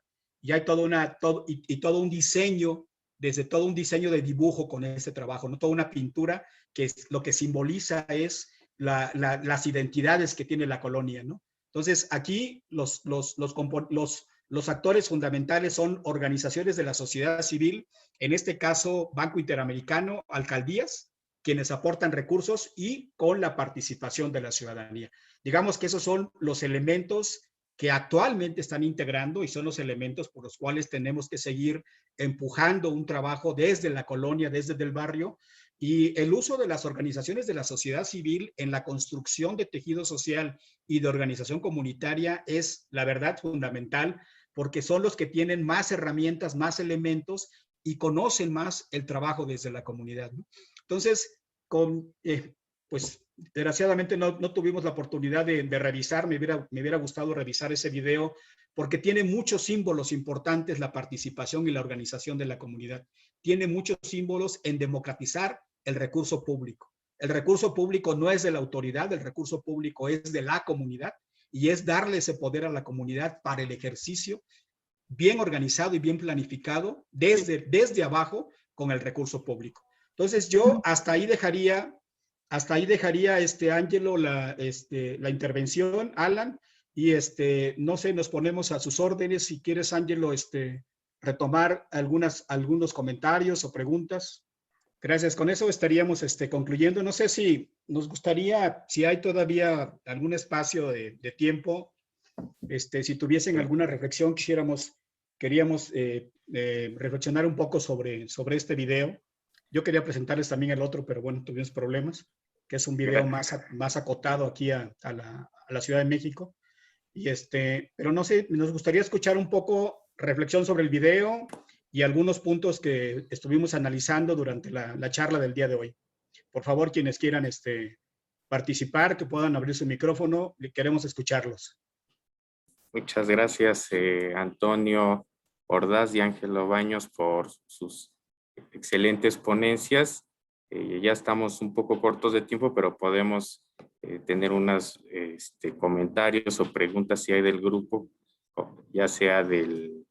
[SPEAKER 6] y hay todo un diseño, desde todo un diseño de dibujo con ese trabajo, ¿no? Toda una pintura que lo que simboliza es las identidades que tiene la colonia, ¿no? Entonces, aquí los actores fundamentales son organizaciones de la sociedad civil, en este caso Banco Interamericano, alcaldías, quienes aportan recursos y con la participación de la ciudadanía. Digamos que esos son los elementos que actualmente están integrando y son los elementos por los cuales tenemos que seguir empujando un trabajo desde la colonia, desde el barrio, y el uso de las organizaciones de la sociedad civil en la construcción de tejido social y de organización comunitaria es, la verdad, fundamental porque son los que tienen más herramientas, más elementos y conocen más el trabajo desde la comunidad, ¿no? Entonces, pues desgraciadamente no tuvimos la oportunidad de revisar, me hubiera gustado revisar ese video, porque tiene muchos símbolos importantes la participación y la organización de la comunidad. Tiene muchos símbolos en democratizar el recurso público. El recurso público no es de la autoridad, el recurso público es de la comunidad y es darle ese poder a la comunidad para el ejercicio bien organizado y bien planificado desde abajo con el recurso público. Entonces yo hasta ahí dejaría, Ángelo, la intervención, Alan, y no sé, nos ponemos a sus órdenes. Si quieres, Ángelo, retomar algunos comentarios o preguntas. Gracias. Con eso estaríamos concluyendo. No sé si nos gustaría, si hay todavía algún espacio de tiempo, si tuviesen alguna reflexión, queríamos reflexionar un poco sobre este video. Yo quería presentarles también el otro, pero bueno, tuvimos problemas, que es un video más acotado aquí a la Ciudad de México. Y pero no sé, nos gustaría escuchar un poco reflexión sobre el video y algunos puntos que estuvimos analizando durante la charla del día de hoy. Por favor, quienes quieran participar, que puedan abrir su micrófono, queremos escucharlos.
[SPEAKER 1] Muchas gracias, Antonio Ordaz y Ángelo Baños, por sus excelentes ponencias. Ya estamos un poco cortos de tiempo, pero podemos tener unos comentarios o preguntas si hay del grupo, ya sea del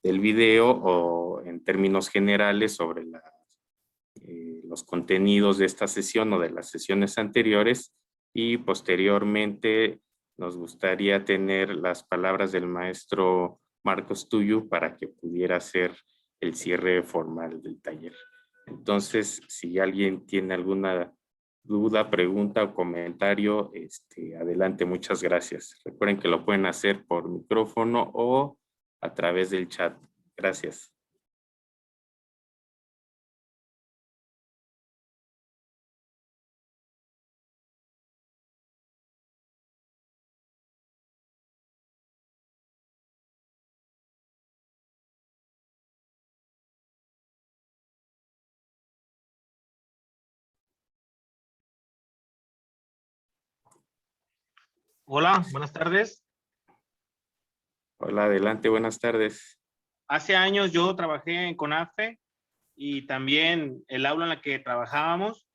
[SPEAKER 1] video o en términos generales sobre los contenidos de esta sesión o de las sesiones anteriores, y posteriormente nos gustaría tener las palabras del maestro Marcos Tullu para que pudiera hacer el cierre formal del taller. Entonces, si alguien tiene alguna duda, pregunta o comentario, adelante, muchas gracias. Recuerden que lo pueden hacer por micrófono o a través del chat. Gracias.
[SPEAKER 7] Hola, buenas tardes.
[SPEAKER 1] Hola, adelante, buenas tardes.
[SPEAKER 7] Hace años yo trabajé en CONAFE y también el aula en la que trabajábamos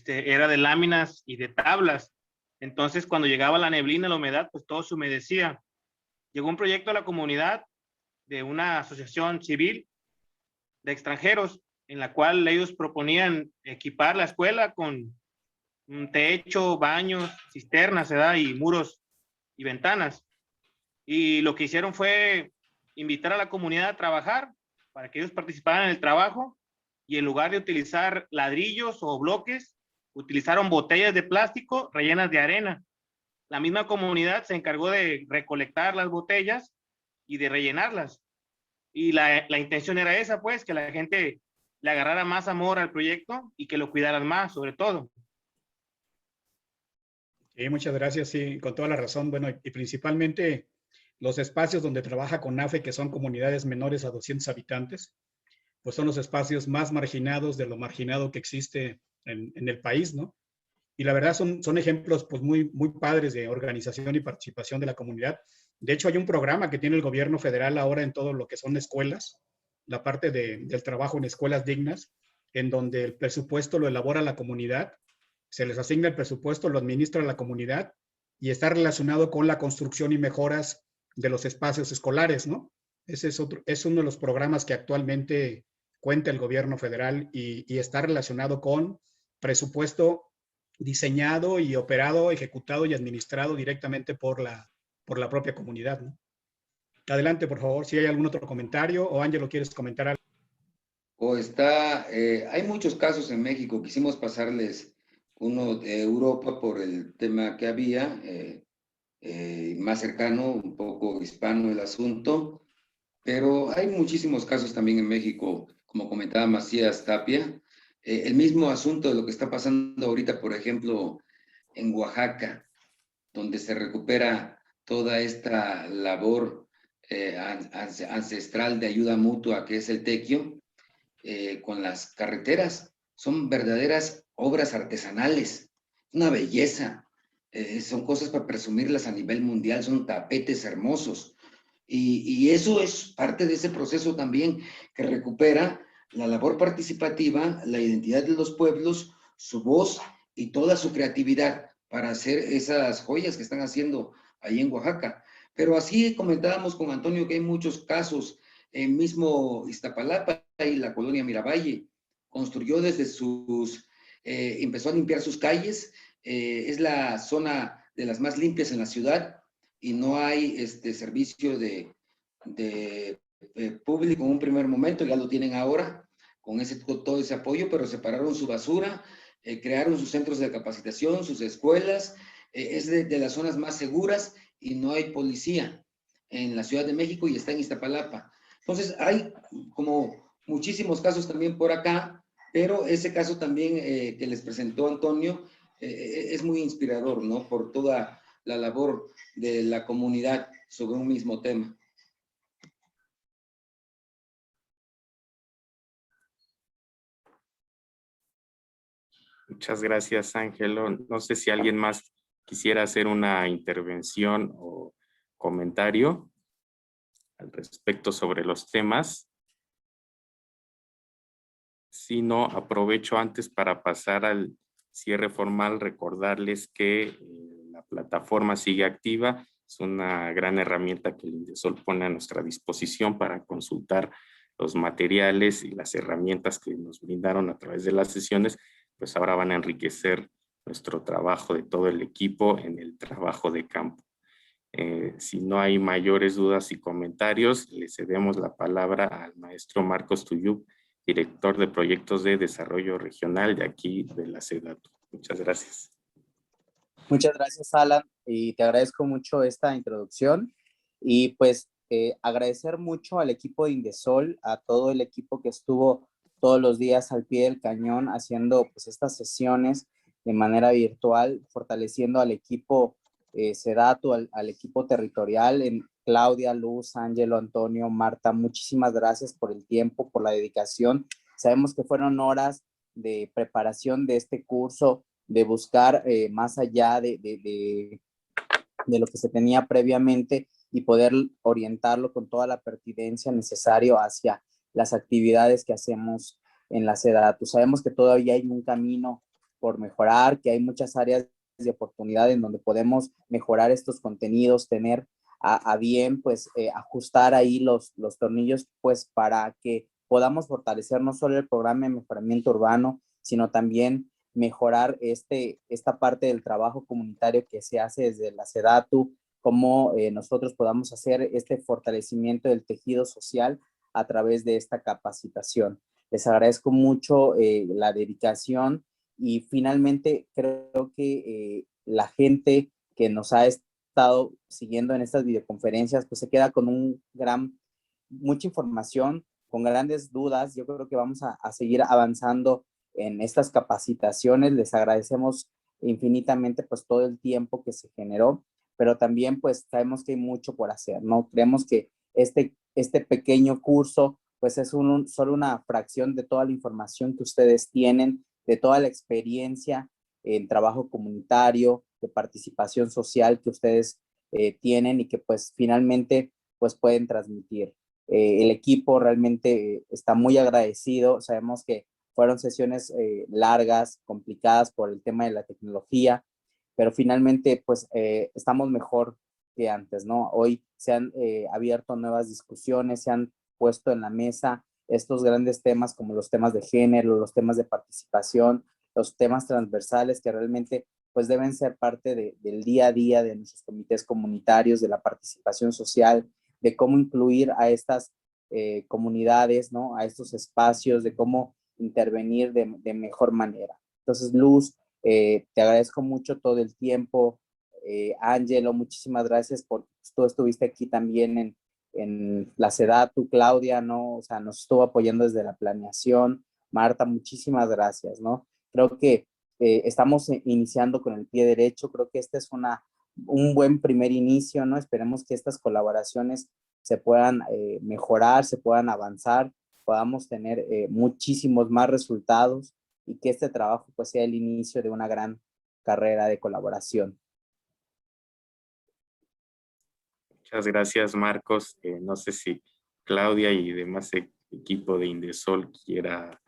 [SPEAKER 7] era de láminas y de tablas. Entonces, cuando llegaba la neblina, la humedad, pues todo se humedecía. Llegó un proyecto a la comunidad de una asociación civil de extranjeros, en la cual ellos proponían equipar la escuela con un techo, baños, cisternas, ¿verdad? Y muros y ventanas. Y lo que hicieron fue invitar a la comunidad a trabajar para que ellos participaran en el trabajo, y en lugar de utilizar ladrillos o bloques, utilizaron botellas de plástico rellenas de arena. La misma comunidad se encargó de recolectar las botellas y de rellenarlas. Y la intención era esa, pues, que la gente le agarrara más amor al proyecto y que lo cuidaran más, sobre todo.
[SPEAKER 6] Sí, muchas gracias, sí, con toda la razón. Bueno, y principalmente los espacios donde trabaja CONAFE, que son comunidades menores a 200 habitantes, pues son los espacios más marginados de lo marginado que existe en el país, ¿no? Y la verdad son ejemplos pues muy padres de organización y participación de la comunidad. De hecho, hay un programa que tiene el gobierno federal ahora en todo lo que son escuelas, la parte del trabajo en escuelas dignas, en donde el presupuesto lo elabora la comunidad, se les asigna el presupuesto, lo administra la comunidad y está relacionado con la construcción y mejoras de los espacios escolares, ¿no? Ese es uno de los programas que actualmente cuenta el gobierno federal y está relacionado con presupuesto diseñado y operado, ejecutado y administrado directamente por la propia comunidad, ¿no? Adelante, por favor, si hay algún otro comentario, o Ángelo, ¿quieres comentar algo?
[SPEAKER 3] Hay muchos casos en México. Quisimos pasarles uno de Europa por el tema que había, más cercano, un poco hispano el asunto, pero hay muchísimos casos también en México, como comentaba Macías Tapia. El mismo asunto de lo que está pasando ahorita, por ejemplo, en Oaxaca, donde se recupera toda esta labor ancestral de ayuda mutua, que es el Tequio, con las carreteras. Son verdaderas obras artesanales, una belleza. Son cosas para presumirlas a nivel mundial, son tapetes hermosos. Y eso es parte de ese proceso también que recupera la labor participativa, la identidad de los pueblos, su voz y toda su creatividad para hacer esas joyas que están haciendo ahí en Oaxaca. Pero así comentábamos con Antonio que hay muchos casos, mismo Iztapalapa y la colonia Miravalle, construyó desde empezó a limpiar sus calles, es la zona de las más limpias en la ciudad y no hay servicio de público en un primer momento, ya lo tienen ahora con todo ese apoyo, pero separaron su basura, crearon sus centros de capacitación, sus escuelas, es de las zonas más seguras y no hay policía en la Ciudad de México y está en Iztapalapa. Entonces hay como muchísimos casos también por acá, pero ese caso también que les presentó Antonio es muy inspirador, ¿no? Por toda la labor de la comunidad sobre un mismo tema.
[SPEAKER 1] Muchas gracias, Ángelo. No sé si alguien más quisiera hacer una intervención o comentario al respecto sobre los temas. Si no, aprovecho antes para pasar al cierre formal, recordarles que la plataforma sigue activa. Es una gran herramienta que el INDESOL pone a nuestra disposición para consultar los materiales y las herramientas que nos brindaron a través de las sesiones, pues ahora van a enriquecer nuestro trabajo de todo el equipo en el trabajo de campo. Si no hay mayores dudas y comentarios, le cedemos la palabra al maestro Marcos Tuyub, director de proyectos de desarrollo regional de aquí de la SEDATU. Muchas gracias.
[SPEAKER 8] Muchas gracias, Alan, y te agradezco mucho esta introducción. Y pues agradecer mucho al equipo de Indesol, a todo el equipo que estuvo todos los días al pie del cañón haciendo pues estas sesiones de manera virtual, fortaleciendo al equipo SEDATU, al equipo territorial, en Claudia, Luz, Ángelo, Antonio, Marta, muchísimas gracias por el tiempo, por la dedicación. Sabemos que fueron horas de preparación de este curso, de buscar más allá de lo que se tenía previamente y poder orientarlo con toda la pertinencia necesaria hacia las actividades que hacemos en la SEDATU. Sabemos que todavía hay un camino por mejorar, que hay muchas áreas de oportunidad en donde podemos mejorar estos contenidos, tener a bien, pues, ajustar ahí los tornillos, pues, para que podamos fortalecer no solo el programa de mejoramiento urbano, sino también mejorar esta parte del trabajo comunitario que se hace desde la SEDATU, cómo nosotros podamos hacer este fortalecimiento del tejido social a través de esta capacitación. Les agradezco mucho la dedicación y finalmente creo que la gente que nos ha estado siguiendo en estas videoconferencias pues se queda con mucha información, con grandes dudas. Yo creo que vamos a seguir avanzando en estas capacitaciones. Les agradecemos infinitamente pues todo el tiempo que se generó, pero también pues sabemos que hay mucho por hacer, ¿no? Creemos que este pequeño curso pues es solo una fracción de toda la información que ustedes tienen, de toda la experiencia en trabajo comunitario, de participación social que ustedes tienen y que pues finalmente pues pueden transmitir. El equipo realmente está muy agradecido. Sabemos que fueron sesiones largas, complicadas por el tema de la tecnología, pero finalmente pues estamos mejor que antes, ¿no? Hoy se han abierto nuevas discusiones, se han puesto en la mesa estos grandes temas como los temas de género, los temas de participación, los temas transversales que realmente pues deben ser parte del día a día de nuestros comités comunitarios, de la participación social, de cómo incluir a estas comunidades, ¿no? A estos espacios, de cómo intervenir de mejor manera. Entonces, Luz, te agradezco mucho todo el tiempo. Ángelo, muchísimas gracias por tú estuviste aquí también en la SEDATU. Claudia, ¿no? O sea, nos estuvo apoyando desde la planeación. Marta, muchísimas gracias, ¿no? Creo que estamos iniciando con el pie derecho. Creo que esta es una un buen primer inicio, ¿no? Esperemos que estas colaboraciones se puedan mejorar, se puedan avanzar, podamos tener muchísimos más resultados y que este trabajo pues sea el inicio de una gran carrera de colaboración.
[SPEAKER 1] Muchas gracias, Marcos. No sé si Claudia y demás equipo de Indesol quiera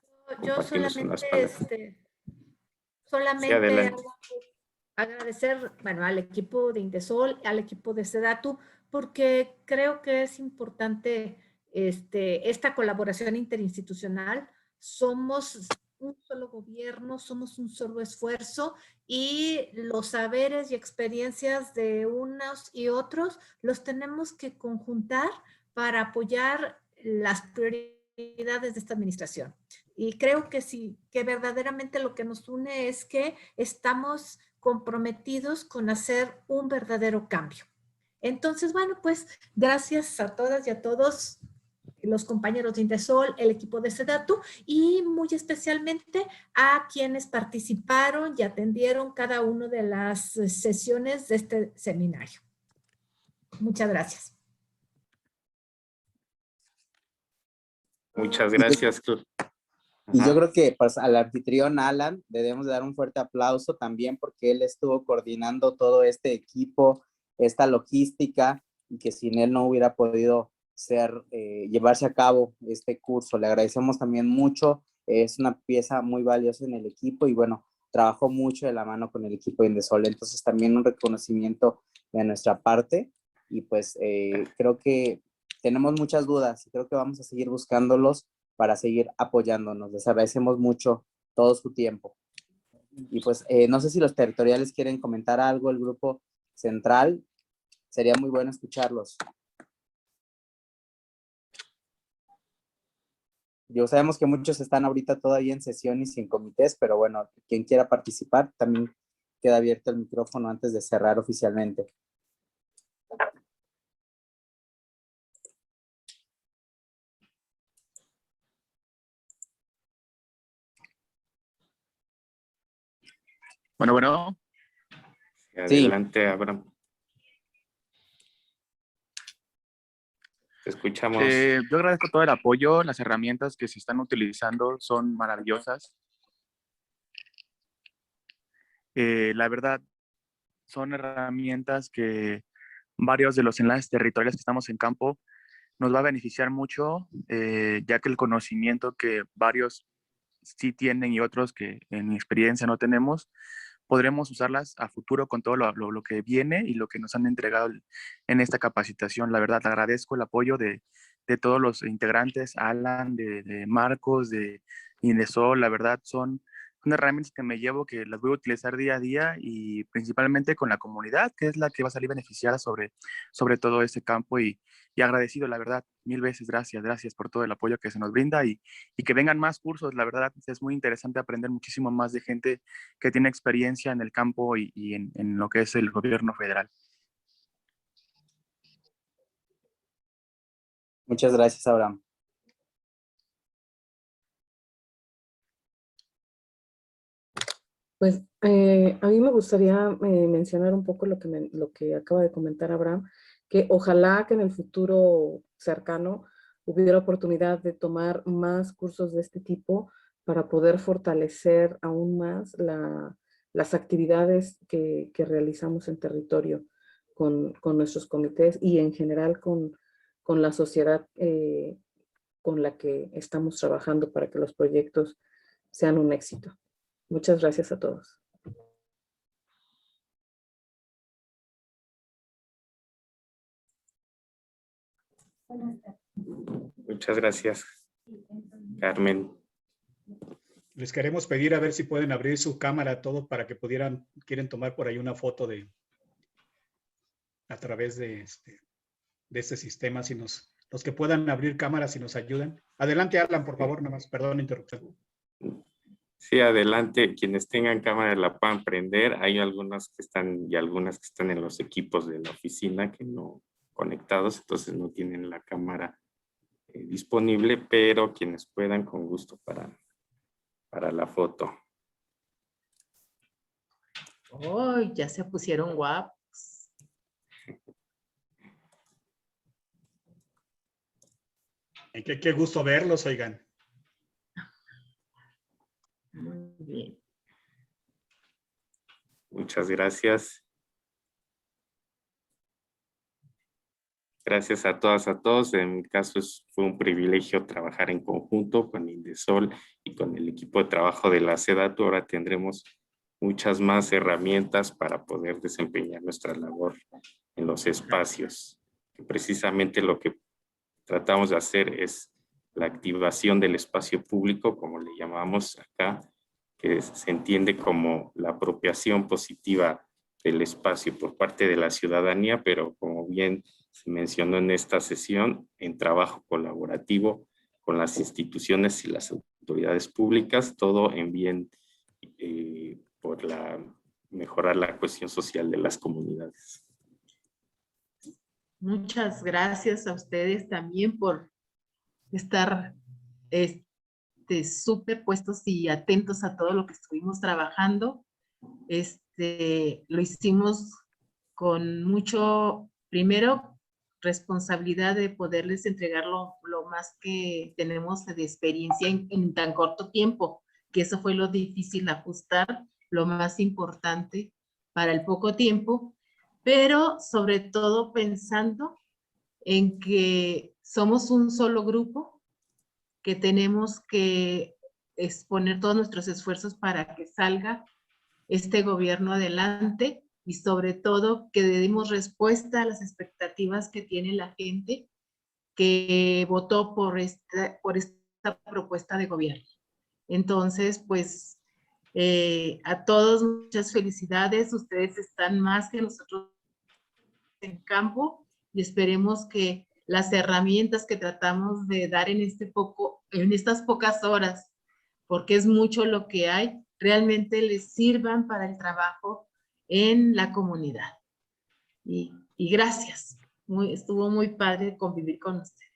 [SPEAKER 2] Yo
[SPEAKER 1] compartirnos unas
[SPEAKER 2] solamente,
[SPEAKER 1] palabras. Sí, adelante.
[SPEAKER 2] agradecer, bueno, al equipo de Indesol, al equipo de SEDATU, porque creo que es importante esta colaboración interinstitucional. Somos un solo gobierno, somos un solo esfuerzo y los saberes y experiencias de unos y otros los tenemos que conjuntar para apoyar las prioridades de esta administración. Y creo que sí, que verdaderamente lo que nos une es que estamos comprometidos con hacer un verdadero cambio. Entonces, bueno, pues gracias a todas y a todos los compañeros de Indesol, el equipo de SEDATU y muy especialmente a quienes participaron y atendieron cada una de las sesiones de este seminario. Muchas gracias.
[SPEAKER 1] Muchas gracias.
[SPEAKER 8] Y yo creo que pues, al anfitrión Alan debemos dar un fuerte aplauso también porque él estuvo coordinando todo este equipo, esta logística, y que sin él no hubiera podido llevarse a cabo este curso. Le agradecemos también mucho, es una pieza muy valiosa en el equipo y bueno, trabajó mucho de la mano con el equipo de Indesol, entonces también un reconocimiento de nuestra parte y pues creo que tenemos muchas dudas y creo que vamos a seguir buscándolos para seguir apoyándonos. Les agradecemos mucho todo su tiempo. Y pues no sé si los territoriales quieren comentar algo, el grupo central, sería muy bueno escucharlos. Yo sabemos que muchos están ahorita todavía en sesión y sin comités, pero bueno, quien quiera participar también queda abierto el micrófono antes de cerrar oficialmente.
[SPEAKER 9] Bueno.
[SPEAKER 1] Adelante, sí. Abraham. Te escuchamos.
[SPEAKER 9] Yo agradezco todo el apoyo, las herramientas que se están utilizando son maravillosas. La verdad, son herramientas que varios de los enlaces territoriales que estamos en campo nos va a beneficiar mucho, ya que el conocimiento que varios sí tienen y otros que en mi experiencia no tenemos, podremos usarlas a futuro con todo lo que viene y lo que nos han entregado en esta capacitación. La verdad, agradezco el apoyo de todos los integrantes, Alan, de Marcos, de Indesol. La verdad, son herramientas que me llevo, que las voy a utilizar día a día y principalmente con la comunidad, que es la que va a salir beneficiada sobre todo este campo y agradecido, la verdad, 1000 veces gracias por todo el apoyo que se nos brinda y que vengan más cursos. La verdad, es muy interesante aprender muchísimo más de gente que tiene experiencia en el campo y en lo que es el gobierno federal.
[SPEAKER 8] Muchas gracias, Abraham.
[SPEAKER 10] Pues a mí me gustaría mencionar un poco lo que acaba de comentar Abraham, que ojalá que en el futuro cercano hubiera oportunidad de tomar más cursos de este tipo para poder fortalecer aún más las actividades que realizamos en territorio con nuestros comités y en general con la sociedad con la que estamos trabajando para que los proyectos sean un éxito. Muchas gracias a todos.
[SPEAKER 1] Muchas gracias, Carmen.
[SPEAKER 6] Les queremos pedir a ver si pueden abrir su cámara todo para que quieren tomar por ahí una foto a través de este sistema. Si los que puedan abrir cámaras, si nos ayudan. Adelante, Alan, por favor, nada más. Perdón la interrupción.
[SPEAKER 1] Sí, adelante. Quienes tengan cámara la puedan prender. Hay algunas que están en los equipos de la oficina que no conectados, entonces no tienen la cámara disponible, pero quienes puedan, con gusto para la foto.
[SPEAKER 11] Oh, ya se pusieron guapos.
[SPEAKER 6] Qué gusto verlos, oigan.
[SPEAKER 2] Muy bien.
[SPEAKER 1] Muchas gracias. Gracias a todas, a todos. En mi caso fue un privilegio trabajar en conjunto con Indesol y con el equipo de trabajo de la SEDATU. Ahora tendremos muchas más herramientas para poder desempeñar nuestra labor en los espacios. Precisamente lo que tratamos de hacer es la activación del espacio público, como le llamamos acá, que se entiende como la apropiación positiva del espacio por parte de la ciudadanía, pero como bien se mencionó en esta sesión, en trabajo colaborativo con las instituciones y las autoridades públicas, todo en bien por mejorar la cohesión social de las comunidades.
[SPEAKER 11] Muchas gracias a ustedes también por estar súper puestos y atentos a todo lo que estuvimos trabajando. Lo hicimos con mucho, primero, responsabilidad de poderles entregar lo más que tenemos de experiencia en tan corto tiempo, que eso fue lo difícil, ajustar lo más importante para el poco tiempo, pero sobre todo pensando en que somos un solo grupo, que tenemos que exponer todos nuestros esfuerzos para que salga este gobierno adelante y sobre todo que demos respuesta a las expectativas que tiene la gente que votó por esta propuesta de gobierno. Entonces, pues, a todos muchas felicidades. Ustedes están más que nosotros en campo y esperemos que las herramientas que tratamos de dar en estas pocas horas, porque es mucho lo que hay, realmente les sirvan para el trabajo en la comunidad. Y gracias. Estuvo muy padre convivir con ustedes.